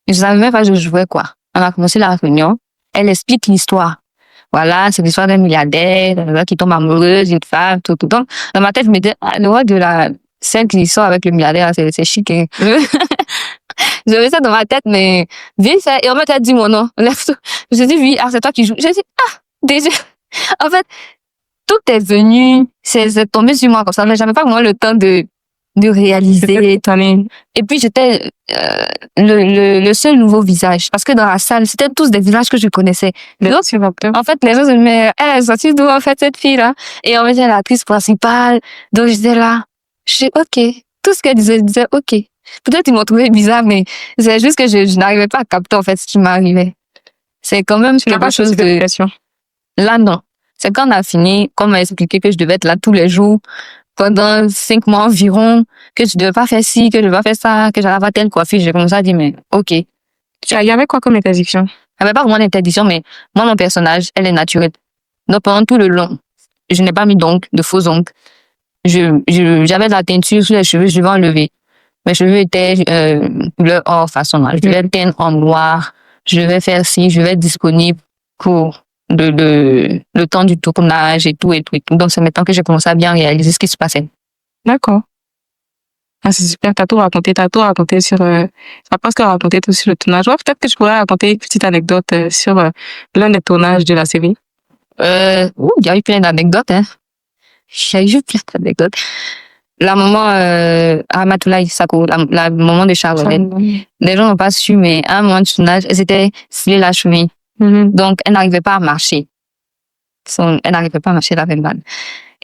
je savais même pas que je jouais quoi. On a commencé la réunion. Elle explique l'histoire. Voilà, c'est l'histoire d'un milliardaire qui tombe amoureuse d'une femme, tout. Donc, dans ma tête, je me disais, ah, le roi de la scène qui sort avec le milliardaire, c'est chic. Hein. J'avais ça dans ma tête, mais vite fait. Et on m'a dit mon nom. Je dit, oui, ah, c'est toi qui joues. J'ai dit, ah, déjà. En fait, tout est venu, c'est tombé sur moi comme ça, mais j'avais pas vraiment le temps de réaliser. Et puis j'étais le seul nouveau visage, parce que dans la salle, c'était tous des visages que je connaissais. Les autres, en fait, les autres, mais elle est sortie d'où en fait cette fille là? Et on me disait l'actrice principale. Donc j'étais là, je dis ok. Tout ce qu'elle disait, je disais ok. Peut-être ils m'ont trouvé bizarre, mais c'est juste que je n'arrivais pas à capter en fait ce qui m'arrivait. C'est quand même quelque chose de. Là non. C'est quand on a fini, qu'on m'a expliqué que je devais être là tous les jours, pendant 5 mois environ, que je devais pas faire ci, que je devais pas faire ça, que j'allais avoir telle coiffure. J'ai commencé à dire, mais ok. Il y avait quoi comme interdiction? Il n'y avait pas vraiment d'interdiction, mais moi, mon personnage, elle est naturelle. Donc, pendant tout le long, je n'ai pas mis d'ongles, de faux ongles. J'avais de la teinture sur les cheveux, je devais enlever. Mes cheveux étaient couleur or façon. Je devais teindre en noir. Je devais faire ci, je devais être disponible pour le temps du tournage et tout. Donc, c'est maintenant que j'ai commencé à bien réaliser ce qui se passait. D'accord. Ah, c'est super. T'as tout raconté sur, t'as presque raconté tout sur le tournage. Ouais, peut-être que je pourrais raconter une petite anecdote sur l'un des tournages de la série. Il y a eu plein d'anecdotes, hein. Il y a eu plein d'anecdotes. La maman, Ramatoulaye Sako, la maman de Charlotte, les gens n'ont pas su, mais à un moment du tournage, elle s'était scellée la cheville. Donc, elle n'arrivait pas à marcher. Elle n'arrivait pas à marcher, elle avait mal.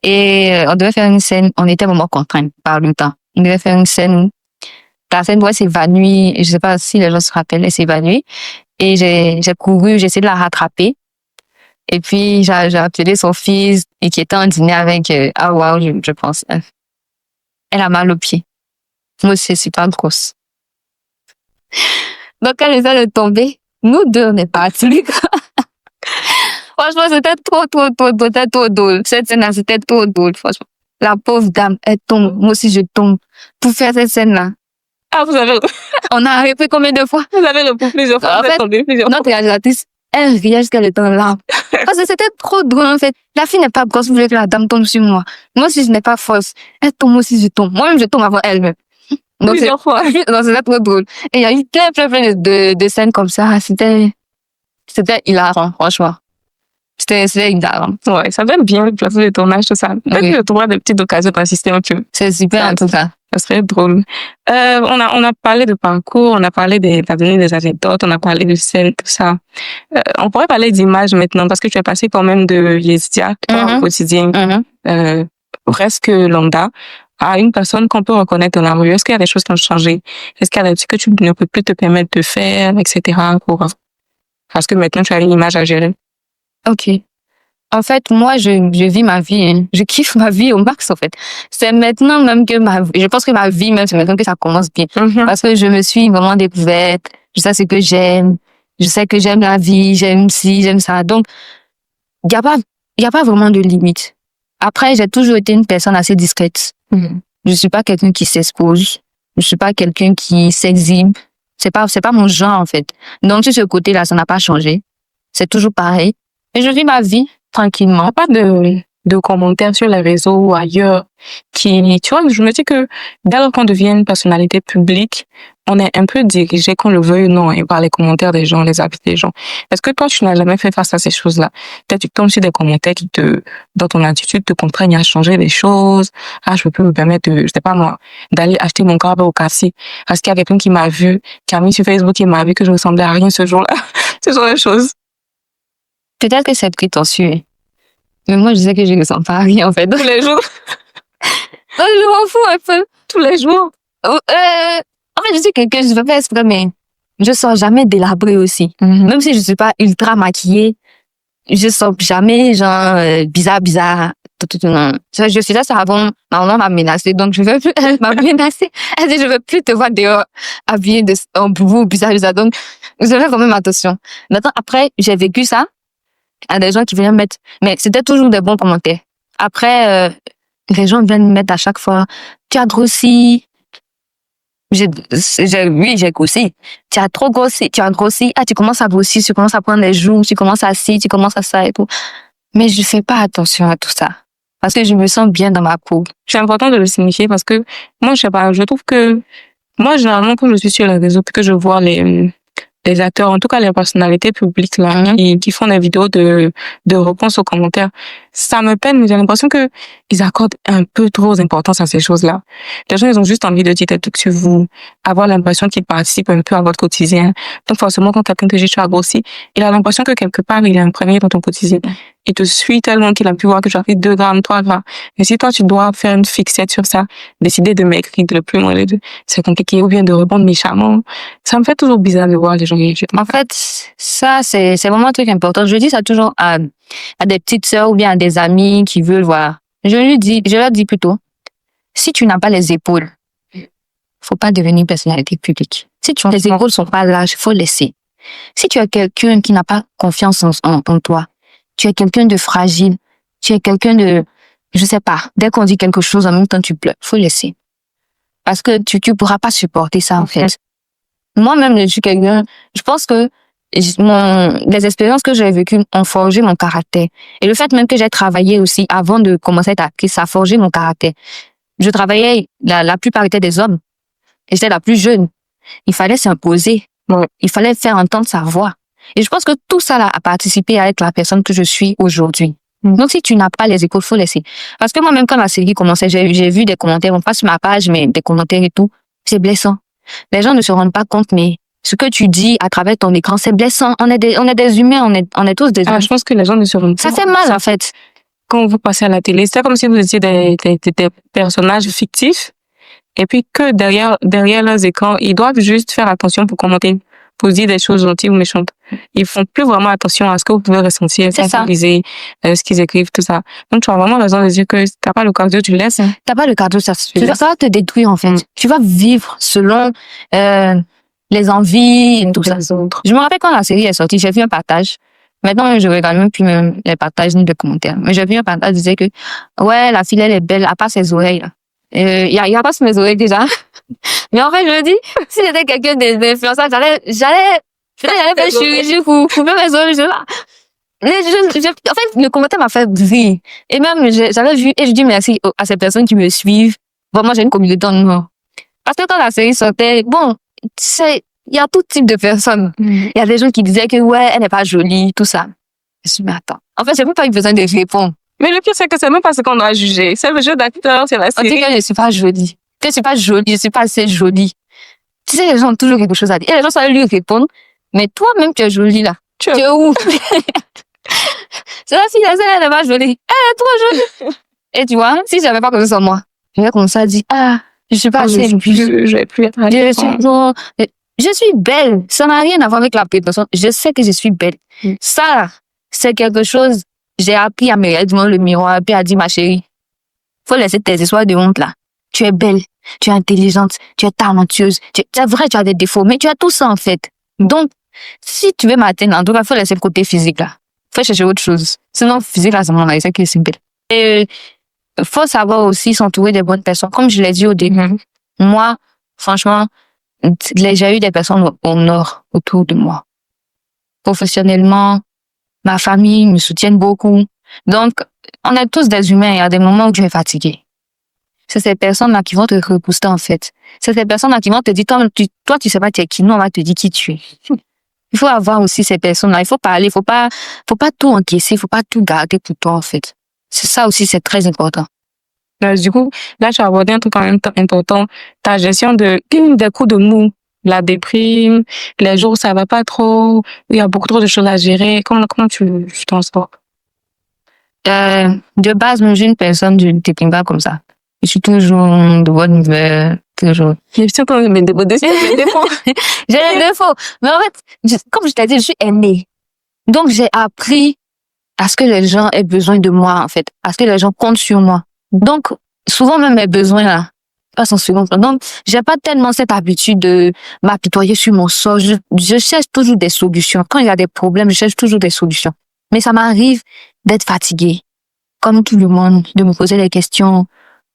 Et on devait faire une scène, on était vraiment contraints par le temps. On devait faire une scène, la scène où elle s'évanouit, je sais pas si les gens se rappellent, elle s'évanouit. Et j'ai couru, j'ai essayé de la rattraper. Et puis, j'ai appelé son fils, et qui était en dîner avec Awa, je pense. Elle a mal au pied. Moi, c'est super grosse. Donc, quand elle essaie de tomber, nous deux, on est partis. Franchement, c'était trop drôle. Cette scène-là, c'était trop drôle, franchement. La pauvre dame, elle tombe. Moi aussi, je tombe. Pour faire cette scène-là. Ah, vous avez... On a répété combien de fois? Vous avez repris plusieurs fois. En fait, notre réalisatrice, elle riait jusqu'à le temps là. Parce que c'était trop drôle, en fait. La fille n'est pas grosse, vous voulez que la dame tombe sur moi. Moi aussi, je n'ai pas force. Elle tombe aussi, je tombe. Moi-même, je tombe avant elle-même. Donc, plusieurs fois. Donc, c'était trop drôle. Et il y a eu plein de scènes comme ça. C'était hilarant, franchement. C'était hilarant. Ouais, ça va être bien, le plateau de tournage, tout ça. Peut-être que je trouverai des petites occasions d'assister un peu. C'est super, en tout cas. Ça serait drôle. On a parlé de parcours, on a parlé t'as donné des anecdotes, on a parlé de scènes, tout ça. On pourrait parler d'images maintenant, parce que tu es passé quand même de Yesidia, au quotidien, presque lambda, à une personne qu'on peut reconnaître dans la rue. Est-ce qu'il y a des choses qui ont changé? Est-ce qu'il y a des trucs que tu ne peux plus te permettre de faire, etc. Parce que maintenant, tu as une image à gérer. Ok. En fait, moi, je vis ma vie. Hein. Je kiffe ma vie au max, en fait. C'est maintenant même que je pense que ma vie, même, c'est maintenant que ça commence bien. Parce que je me suis vraiment découverte. Je sais ce que j'aime. Je sais que j'aime la vie. J'aime ci, j'aime ça. Donc, il y a pas vraiment de limite. Après, j'ai toujours été une personne assez discrète. Je suis pas quelqu'un qui s'expose. Je suis pas quelqu'un qui s'exhibe. C'est pas mon genre, en fait. Donc, sur ce côté-là, ça n'a pas changé. C'est toujours pareil. Et je vis ma vie tranquillement. de commentaires sur les réseaux ou ailleurs qui, tu vois, je me dis que dès lors qu'on devient une personnalité publique, on est un peu dirigé, qu'on le veuille ou non, et par les commentaires des gens, les avis des gens. Est-ce que toi, tu n'as jamais fait face à ces choses-là? Peut-être tu tombes sur des commentaires qui dans ton attitude, te contraignent à changer des choses. Ah, je peux plus me permettre je sais pas moi, d'aller acheter mon carbe au café parce qu'il y a quelqu'un qui m'a vu, qui a mis sur Facebook, qui m'a vu que je ressemblais à rien ce jour-là. Ce genre de choses. Peut-être que c'est prétentieux. Mais moi, je sais que je ne sens pas rien, en fait. Tous les jours. Je m'en fous un peu. Tous les jours. En fait, je sais que je veux pas exprès, mais je sors jamais délabrée aussi. Mm-hmm. Même si je suis pas ultra maquillée, je sors jamais, genre, bizarre. Non. Je suis là, ça avant, ma maman m'a menacée, donc je veux plus, elle m'a menacée. Elle dit, je veux plus te voir dehors, habillée en boubou, bizarre. Donc, je fais quand même attention. Maintenant, après, j'ai vécu ça, à des gens qui venaient me mettre, mais c'était toujours des bons commentaires. Après, les gens viennent me mettre à chaque fois, tu as grossi. Oui, j'ai grossi. Tu as trop grossi, tu as grossi. Ah, tu commences à grossir, tu commences à prendre les joues, tu commences à ci, tu commences à ça et tout. Mais je fais pas attention à tout ça. Parce que je me sens bien dans ma peau. C'est important de le signifier parce que moi, je sais pas, je trouve que moi, généralement, quand je suis sur les réseaux puis que je vois les acteurs, en tout cas les personnalités publiques là, qui font des vidéos de réponses aux commentaires, ça me peine, mais j'ai l'impression que ils accordent un peu trop d'importance à ces choses-là. Les gens, ils ont juste envie de dire des trucs sur vous, avoir l'impression qu'ils participent un peu à votre quotidien. Donc forcément, quand quelqu'un te dit tu as grossi, il a l'impression que quelque part, il est imprégné dans ton quotidien. Il te suit tellement qu'il a pu voir que tu as fait 2 grammes, 3 grammes. Mais si toi, tu dois faire une fixette sur ça, décider de maigrir le plus loin les deux, c'est compliqué, ou bien de répondre méchamment. Ça me fait toujours bizarre de voir les gens réagir. En fait, ça, c'est vraiment un truc important. Je dis ça toujours à des petites sœurs ou bien à des amis qui veulent voir. Je leur dis plutôt, si tu n'as pas les épaules, faut pas devenir personnalité publique. Si tes épaules sont pas larges, faut laisser. Si tu es quelqu'un qui n'a pas confiance en toi, tu es quelqu'un de fragile, tu es quelqu'un de, je sais pas, dès qu'on dit quelque chose en même temps tu pleures, faut laisser. Parce que tu pourras pas supporter ça, en fait. Moi-même, je suis quelqu'un, je pense que les expériences que j'ai vécues ont forgé mon caractère. Et le fait même que j'ai travaillé aussi avant de commencer à être actrice, ça a forgé mon caractère. Je travaillais, la plupart étaient des hommes. Et j'étais la plus jeune. Il fallait s'imposer. Ouais. Il fallait faire entendre sa voix. Et je pense que tout ça là a participé à être la personne que je suis aujourd'hui. Donc, si tu n'as pas les épaules, faut laisser. Parce que moi-même, quand la série commençait, j'ai vu des commentaires, pas sur ma page, mais des commentaires et tout. C'est blessant. Les gens ne se rendent pas compte, mais ce que tu dis à travers ton écran, c'est blessant. On est des humains, on est tous des humains. Je pense que les gens ne se rendent pas. Ça fait mal, en fait. Quand vous passez à la télé, c'est comme si vous étiez des personnages fictifs. Et puis que derrière leurs écrans, ils doivent juste faire attention pour commenter, pour dire des choses gentilles ou méchantes. Ils font plus vraiment attention à ce que vous pouvez ressentir, favoriser, ce qu'ils écrivent, tout ça. Donc tu as vraiment raison de dire que t'as pas le cardio, tu laisses. T'as pas le cardio, ça va te détruire, en fait. Tu vas vivre selon les envies et tout ça. Je me rappelle quand la série est sortie, j'ai vu un partage. Maintenant, je regarde même plus même les partages ni les commentaires. Mais j'ai vu un partage qui disait que, ouais, la fille, elle est belle, à part ses oreilles, là. Il y a pas sur mes oreilles déjà. Mais en fait, je me dis, si j'étais quelqu'un d'influençable, j'allais faire chirurgie pour couper mes oreilles. En fait, le commentaire m'a fait rire. Et même, j'avais vu, et je dis merci à ces personnes qui me suivent. Vraiment, j'ai une communauté en moi. Parce que quand la série sortait, bon, il y a tout type de personnes. Il y a des gens qui disaient que, ouais, elle n'est pas jolie, tout ça. Je me suis dit, mais attends. En fait, j'ai même pas eu besoin de répondre. Mais le pire, c'est que c'est même pas ce qu'on doit juger. C'est le jeu d'acteur, c'est la série. On dit que je suis pas jolie. Que je suis pas jolie, je suis pas assez jolie. Tu sais, les gens ont toujours quelque chose à dire. Et les gens savent lui répondre. Mais toi-même, tu es jolie, là. Tu es où? C'est la fille, elle est pas jolie. Elle est trop jolie. Et tu vois, si j'avais pas confiance en moi, je vais commencer à dire, je suis pas assez jolie. Je vais plus être je suis belle. Ça n'a rien à voir avec la prétention. Je sais que je suis belle. Ça, c'est quelque chose. J'ai appris à me regarder devant le miroir et à dire, ma chérie, faut laisser tes histoires de honte là. Tu es belle, tu es intelligente, tu es talentueuse. C'est vrai, tu as des défauts, mais tu as tout ça en fait. Donc, si tu veux m'atteindre, en tout cas, faut laisser le côté physique là. Faut chercher autre chose. Sinon, physique là, c'est mon avis, c'est que c'est belle. Et faut savoir aussi s'entourer des bonnes personnes. Comme je l'ai dit au début, moi, franchement, j'ai eu des personnes au nord autour de moi. Professionnellement, ma famille me soutient beaucoup. Donc, on est tous des humains. Il y a des moments où tu es fatigué. C'est ces personnes-là qui vont te rebooster, en fait. C'est ces personnes-là qui vont te dire, toi, tu sais pas tu es qui, nous, on va te dire qui tu es. Il faut avoir aussi ces personnes-là. Il faut parler, faut pas tout encaisser, faut pas tout garder pour toi, en fait. C'est ça aussi, c'est très important. Du coup, là, tu as abordé un truc quand même important. Ta gestion des coups de mou, la déprime, les jours où ça va pas trop, il y a beaucoup trop de choses à gérer. Comment tu t'en sors? De base, même, je suis une personne, je ne déprime pas comme ça. Je suis toujours de bonne humeur, toujours. Je suis encore mes défauts. J'ai les défauts. Mais en fait, comme je t'ai dit, je suis aînée. Donc, j'ai appris à ce que les gens aient besoin de moi, en fait. À ce que les gens comptent sur moi. Donc, souvent, même mes besoins, là, passent en second plan. Donc, j'ai pas tellement cette habitude de m'apitoyer sur mon sort. Je cherche toujours des solutions. Quand il y a des problèmes, je cherche toujours des solutions. Mais ça m'arrive d'être fatiguée, comme tout le monde, de me poser des questions,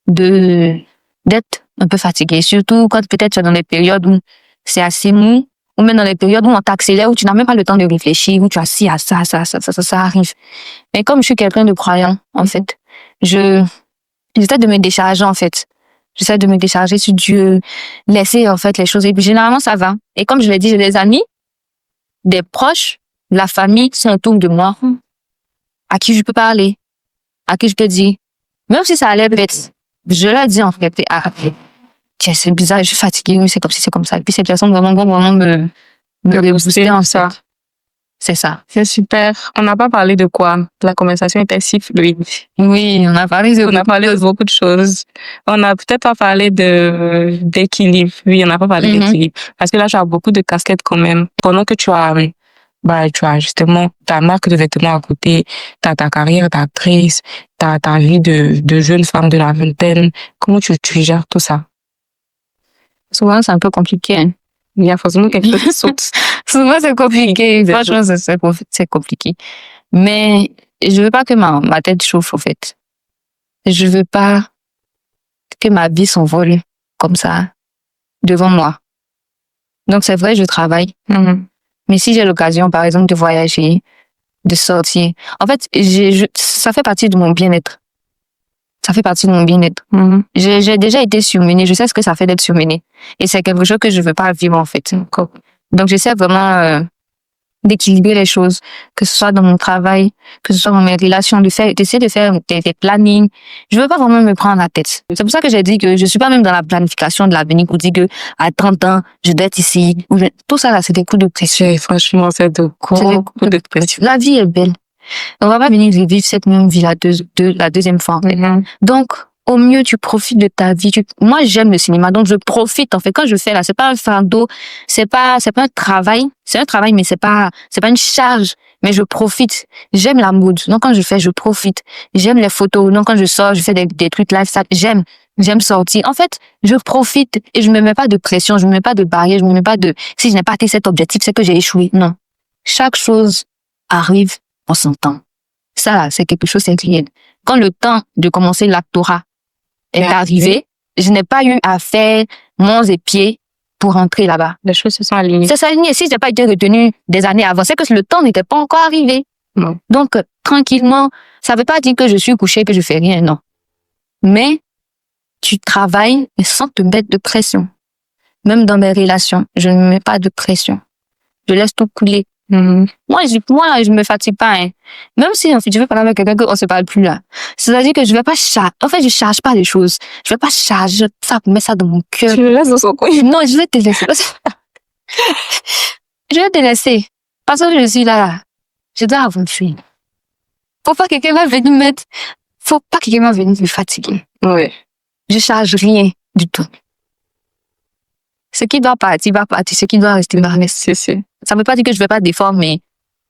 d'être un peu fatiguée. Surtout quand peut-être tu es dans des périodes où c'est assez mou, ou même dans les périodes où on t'accélère, où tu n'as même pas le temps de réfléchir, où tu as si à ça arrive. Mais comme je suis quelqu'un de croyant, en fait, j'essaie de me décharger, en fait. J'essaie de me décharger sur Dieu, laisser, en fait, les choses. Et puis, généralement, ça va. Et comme je l'ai dit, j'ai des amis, des proches, la famille qui sont autour de moi, à qui je peux parler, à qui je peux dire, même si ça allait bête, je leur dis, en fait, tiens, c'est bizarre, je suis fatiguée, oui, c'est comme si c'est comme ça. Et puis, cette personne vont vraiment me rebooster, en ça. C'est ça. C'est super. On n'a pas parlé de quoi? La conversation était si fluide. Oui, on a parlé de beaucoup de choses. On n'a peut-être pas parlé d'équilibre. Oui, on n'a pas parlé d'équilibre. Parce que là, tu as beaucoup de casquettes quand même. Pendant que tu as justement ta marque de vêtements à côté, t'as ta carrière d'actrice, ta vie de jeune femme de la vingtaine. Comment tu gères tout ça? Souvent, c'est un peu compliqué, hein. Il y a forcément quelque chose qui saute. Souvent, c'est compliqué. Franchement, c'est compliqué. Mais je veux pas que ma tête chauffe, en fait. Je veux pas que ma vie s'envole comme ça, devant moi. Donc, c'est vrai, je travaille. Mais si j'ai l'occasion, par exemple, de voyager, de sortir, en fait, ça fait partie de mon bien-être. Ça fait partie de mon bien-être. J'ai déjà été surmenée. Je sais ce que ça fait d'être surmenée. Et c'est quelque chose que je veux pas vivre, en fait. Donc, j'essaie vraiment d'équilibrer les choses, que ce soit dans mon travail, que ce soit dans mes relations, d'essayer de faire des plannings. Je veux pas vraiment me prendre la tête. C'est pour ça que j'ai dit que je suis pas même dans la planification de l'avenir pour dire que à 30 ans, je dois être ici. Tout ça là, c'est des coups de pression. Franchement, c'est de gros coups de pression. La vie est belle. On va pas venir vivre cette même vie la deuxième fois. Donc, au mieux, tu profites de ta vie. Moi, j'aime le cinéma, donc je profite. En fait, quand je fais là, c'est pas un fardeau, c'est pas un travail. C'est un travail, mais c'est pas une charge. Mais je profite. J'aime la mode. Donc, quand je fais, je profite. J'aime les photos. Donc, quand je sors, je fais des trucs live, ça, j'aime sortir. En fait, je profite et je me mets pas de pression, je me mets pas de barrière, je me mets pas si je n'ai pas atteint cet objectif, c'est que j'ai échoué. Non. Chaque chose arrive en son temps. Ça, c'est quelque chose, c'est réel. Quand le temps de commencer l'actorat est arrivé, je n'ai pas eu à faire monts et pieds pour rentrer là-bas. Les choses se sont alignées. Ça s'est aligné. Si je n'ai pas été retenue des années avant, c'est que le temps n'était pas encore arrivé. Non. Donc, tranquillement, ça ne veut pas dire que je suis couchée, que je fais rien, non. Mais, tu travailles sans te mettre de pression. Même dans mes relations, je ne me mets pas de pression. Je laisse tout couler. Moi, je me fatigue pas, hein. Même si, en fait, je veux parler avec quelqu'un qu'on se parle plus, là. C'est-à-dire que je vais pas en fait, je charge pas les choses. Je vais pas charger ça, mettre ça dans mon cœur. Tu le laisses dans son coin. Non, je vais te laisser. Je vais te laisser. Parce que je suis là. Je dois avancer. Faut pas que quelqu'un va venir me fatiguer. Oui. Je charge rien du tout. Ce qui doit partir, va partir. Ce qui doit rester, va rester. Ça veut pas dire que je vais pas d'efforts, mais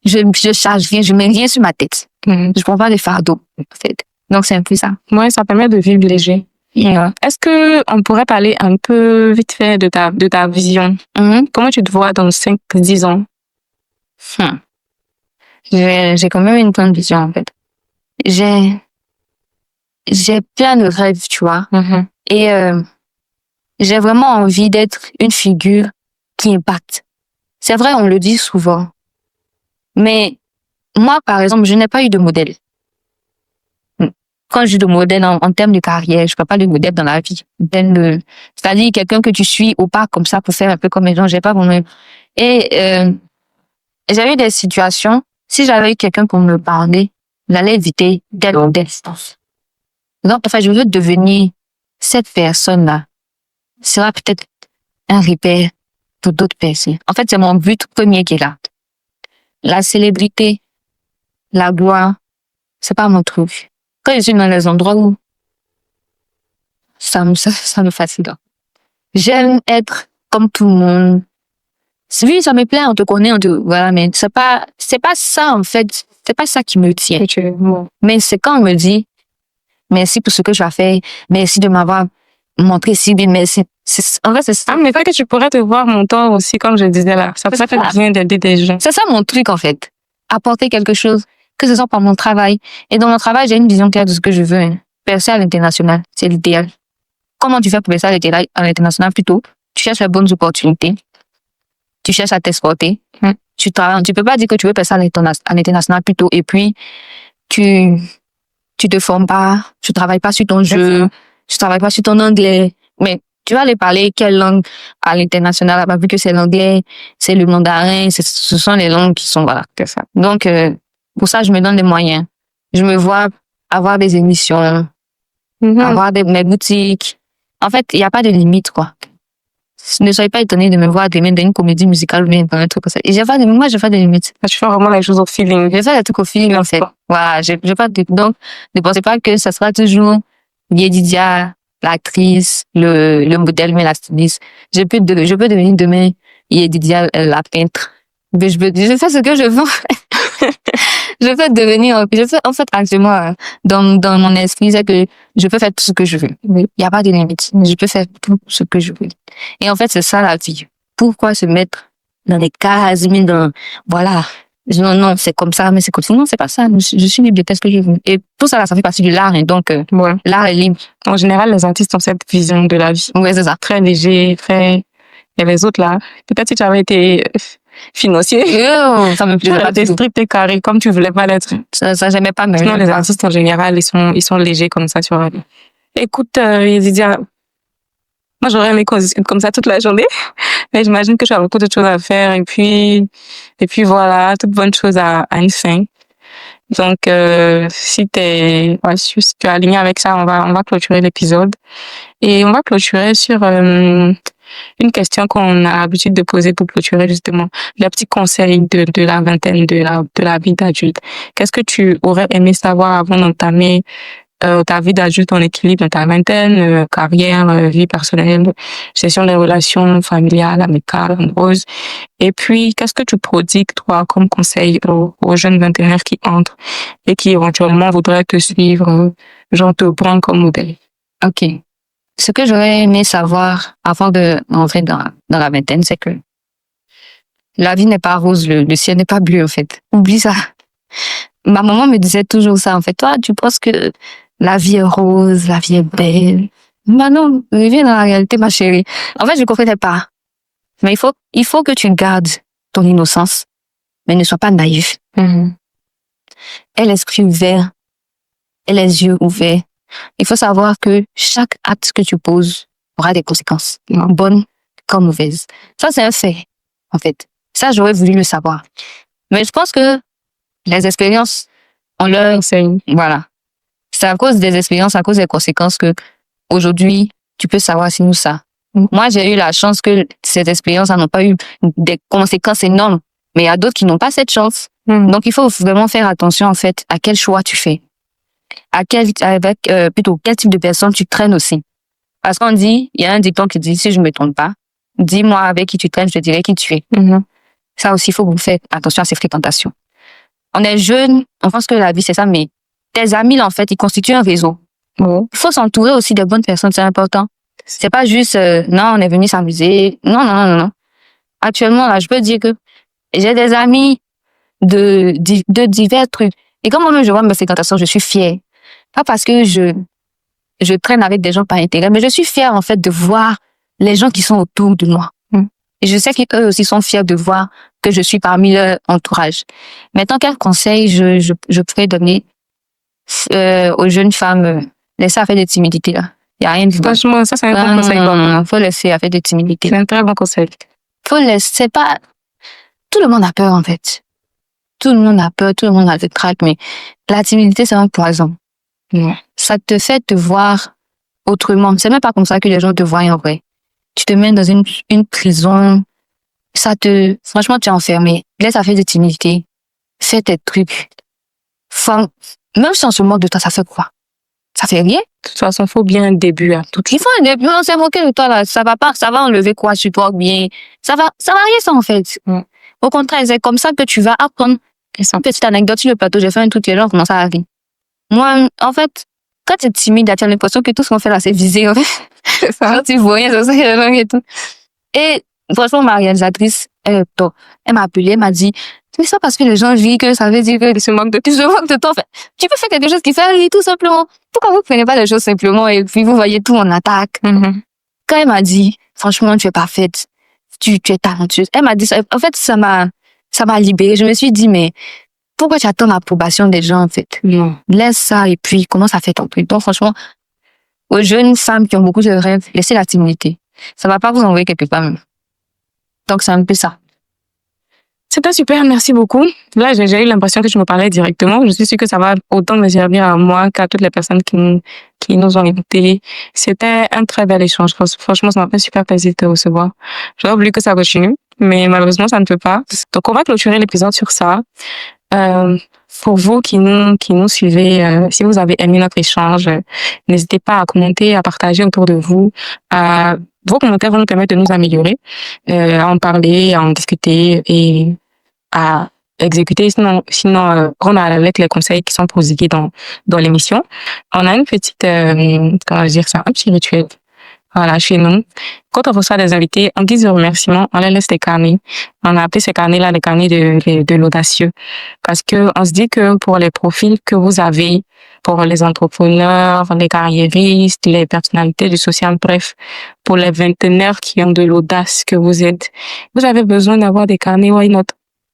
je charge rien, je mets rien sur ma tête. Je prends pas de fardeau, en fait. Donc, c'est un peu ça. Ouais, ça permet de vivre léger. Est-ce que on pourrait parler un peu vite fait de ta vision? Comment tu te vois dans 5-10 ans? J'ai quand même une bonne vision, en fait. J'ai plein de rêves, tu vois. Et j'ai vraiment envie d'être une figure qui impacte. C'est vrai, on le dit souvent. Mais moi, par exemple, je n'ai pas eu de modèle. quand je dis de modèle en termes de carrière, je parle pas de modèle dans la vie. C'est-à-dire quelqu'un que tu suis au pas comme ça pour faire un peu comme les gens, j'ai pas vraiment. Et j'avais eu des situations, si j'avais eu quelqu'un pour me parler, j'allais éviter telle ou telle distance. Donc, enfin, je veux devenir cette personne-là. Sera peut-être un repère pour d'autres personnes. En fait, c'est mon but premier qui est là. La célébrité, la gloire, c'est pas mon truc. Quand je suis dans les endroits où ça me fatigue. J'aime être comme tout le monde. Oui, ça me plaît, on te connaît, voilà, mais c'est pas ça, en fait. C'est pas ça qui me tient. Mais c'est quand on me dit, merci pour ce que tu as fait, merci de m'avoir montré si bien, merci. En fait, c'est ça. Ah, mais pas que tu pourrais te voir mon temps aussi, comme je disais là. Ça pourrait faire bien d'aider des gens. C'est ça mon truc, en fait. Apporter quelque chose, que ce soit par mon travail. Et dans mon travail, j'ai une vision claire de ce que je veux. Percer à l'international, c'est l'idéal. Comment tu fais pour percer à l'international plutôt? Tu cherches les bonnes opportunités. Tu cherches à t'exporter. Tu travailles. Tu peux pas dire que tu veux percer à l'international plutôt et puis tu te formes pas, tu travailles pas sur ton jeu, tu travailles pas sur ton anglais. Mais tu vas aller parler quelle langue à l'international là-bas, vu que c'est l'anglais, c'est le mandarin, ce sont les langues qui sont, voilà, que ça. Donc, pour ça, je me donne des moyens. Je me vois avoir des émissions, avoir mes boutiques. En fait, il n'y a pas de limite, quoi. Ne soyez pas étonnés de me voir demain dans une comédie musicale ou bien dans un truc comme ça. Et moi, j'ai pas de limite. Tu fais vraiment les choses au feeling. Je fais les trucs au feeling, en fait. Voilà, j'ai pas de, donc, ne pensez pas que ça sera toujours Yedidia, l'actrice, le modèle, mais la styliste. Je peux devenir demain Yedidia, la peintre. Mais je fais ce que je veux. Je peux devenir, en fait, actuellement, dans mon esprit, c'est que je peux faire tout ce que je veux. Il n'y a pas de limite. Je peux faire tout ce que je veux. Et en fait, c'est ça la vie. Pourquoi se mettre dans des cases, voilà. Non, c'est comme ça, mais c'est comme ça. Non, c'est pas ça. Je suis libre de faire ce que je veux. Et tout ça, là, ça fait partie du l'art, hein. Donc, l'art est libre. En général, les artistes ont cette vision de la vie. Ouais, c'est ça. Très léger, très, et les autres là, peut-être si tu avais été financier. Ça me plaisait pas. T'es strict et carré comme tu voulais pas l'être. Ça, j'aimais pas. Sinon, les artistes en général, ils sont légers comme ça sur la vie. Écoute, Yedidia, moi j'aurais aimé qu'on discute comme ça toute la journée, mais j'imagine que tu as beaucoup de choses à faire et puis voilà, toute bonne chose à une fin. Donc, si tu es aligné avec ça, on va clôturer l'épisode et on va clôturer sur une question qu'on a l'habitude de poser pour clôturer justement les petits conseils de la vingtaine, de la vie d'adulte. Qu'est-ce que tu aurais aimé savoir avant d'entamer ta vie d'adulte en équilibre dans ta vingtaine, carrière, vie personnelle, gestion des relations familiales, amicales, amoureuses. Et puis, qu'est-ce que tu prodigues, toi, comme conseil aux jeunes vingtenaires qui entrent et qui éventuellement voudraient te suivre, genre te prendre comme modèle? Ok. Ce que j'aurais aimé savoir avant de rentrer dans la vingtaine, c'est que la vie n'est pas rose, le ciel n'est pas bleu, en fait. Oublie ça. Ma maman me disait toujours ça, en fait. Toi, tu penses que la vie est rose, la vie est belle. Bah non, reviens dans la réalité, ma chérie. En fait, je ne comprenais pas. Mais il faut que tu gardes ton innocence, mais ne sois pas naïf. Aie l'esprit ouvert, aie les yeux ouverts. Il faut savoir que chaque acte que tu poses aura des conséquences, bonnes comme mauvaises. Ça, c'est un fait, en fait. Ça, j'aurais voulu le savoir. Mais je pense que les expériences, on leur enseigne. Voilà. C'est à cause des expériences, à cause des conséquences que aujourd'hui, tu peux savoir si nous ça. Moi, j'ai eu la chance que ces expériences n'ont pas eu des conséquences énormes. Mais il y a d'autres qui n'ont pas cette chance. Donc, il faut vraiment faire attention, en fait, à quel choix tu fais. Plutôt, quel type de personne tu traînes aussi. Parce qu'on dit, il y a un dicton qui dit, si je me trompe pas, dis-moi avec qui tu traînes, je te dirai qui tu es. Ça aussi, il faut que vous faites attention à ces fréquentations. On est jeune, on pense que la vie, c'est ça, mais tes amis, là, en fait, ils constituent un réseau. Il faut s'entourer aussi de bonnes personnes, c'est important. C'est pas juste, non, on est venu s'amuser. Non. Actuellement, là, je peux dire que j'ai des amis de divers trucs. Et comme moi-même, je vois mes fréquentations, je suis fière. Pas parce que je traîne avec des gens par intérêt, mais je suis fière, en fait, de voir les gens qui sont autour de moi. Et je sais qu'eux aussi sont fiers de voir que je suis parmi leur entourage. Maintenant, quel conseil je pourrais donner? aux jeunes femmes, laissez faire de timidité, là. Il n'y a rien de vrai. Franchement, ça, c'est un bon conseil. Non, faut laisser faire de timidité. C'est un très bon conseil. Faut laisser pas, tout le monde a peur, en fait. Tout le monde a peur, tout le monde a le crack, mais la timidité, c'est un poison. Ça te fait te voir autrement. C'est même pas comme ça que les gens te voient en vrai. Tu te mets dans une prison, franchement, tu es enfermé. Laisse faire de timidité. Fais tes trucs. Même si on se moque de toi, ça fait quoi? Ça fait rien. De toute façon, il faut bien un début à tout. Il faut un début, on s'est moqué de toi, là. Ça va pas, ça va enlever quoi, support bien. Ça va rien, ça, en fait. Au contraire, c'est comme ça que tu vas apprendre. Une petite anecdote sur le plateau, j'ai fait un truc, les gens commencent à rire. Moi, en fait, quand tu es timide, tu as l'impression que tout ce qu'on fait là, c'est visé, en fait. C'est ça. Quand tu vois rien, c'est ça qu'il y a les gens et tout. Et, franchement, ma réalisatrice, elle m'a appelé, elle m'a dit, mais ça parce que les gens rient, que ça veut dire qu'ils se moquent de toi. En fait, tu peux faire quelque chose qui fait rire, tout simplement. Pourquoi vous prenez pas les choses simplement et puis vous voyez tout en attaque? Quand elle m'a dit, franchement, tu es parfaite, tu es talentueuse. Elle m'a dit ça. En fait, ça m'a libérée. Je me suis dit, mais pourquoi tu attends l'approbation des gens, en fait? Laisse ça et puis commence à faire ton truc. Donc, franchement, aux jeunes femmes qui ont beaucoup de rêves, laissez la timidité. Ça va pas vous envoyer quelque part même. Donc, c'est un peu ça. C'était super, merci beaucoup. Là, j'ai eu l'impression que tu me parlais directement. Je suis sûre que ça va autant me servir à moi qu'à toutes les personnes qui nous ont écoutés. C'était un très bel échange. Franchement, ça m'a fait super plaisir de te recevoir. J'aurais voulu que ça continue, mais malheureusement, ça ne peut pas. Donc, on va clôturer l'épisode sur ça. Pour vous qui nous suivez, si vous avez aimé notre échange, n'hésitez pas à commenter, à partager autour de vous. Vos commentaires vont nous permettre de nous améliorer, à en parler, à en discuter et à exécuter, sinon rendre à la lettre les conseils qui sont prodigués dans l'émission. On a une petite, comment dire ça, un petit rituel. Voilà, chez nous. Quand on reçoit des invités, en guise de remerciement, on leur laisse des carnets. On a appelé ces carnets-là les carnets de l'audacieux. Parce que on se dit que pour les profils que vous avez, pour les entrepreneurs, les carriéristes, les personnalités du social, bref, pour les vingtenaires qui ont de l'audace que vous êtes, vous avez besoin d'avoir des carnets, why not?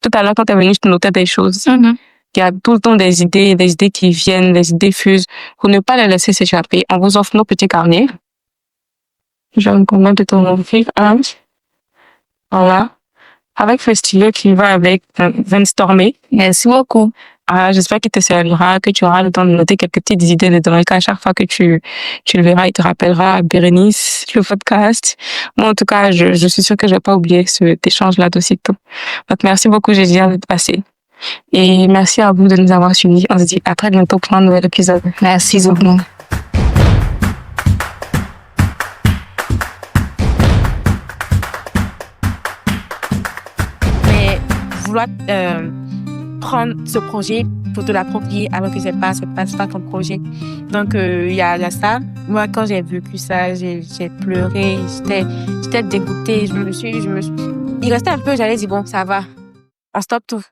Tout à l'heure, quand tu es venu, je te notais des choses. Il y a tout le temps des idées qui viennent, des idées fusent. Pour ne pas les laisser s'échapper, on vous offre nos petits carnets. Je vais me permettre de t'en offrir un. Voilà. Avec Festilo qui va avec Brainstormer. Merci beaucoup. J'espère qu'il te servira, que tu auras le temps de noter quelques petites idées dedans et qu'à chaque fois que tu le verras, il te rappellera Bérénice, le podcast. Moi, en tout cas, je suis sûre que je vais pas oublier cet échange-là d'aussitôt. Donc, merci beaucoup, Jésia, d'être passé. Et merci à vous de nous avoir suivis. On se dit à très bientôt pour un nouvel épisode. Merci beaucoup. Vouloir prendre ce projet pour te l'approprier alors que c'est pas ton projet. Donc il y a ça. Moi, quand j'ai vécu ça, j'ai pleuré, j'étais dégoûtée. Il restait un peu, j'allais dire bon, ça va, on stoppe tout.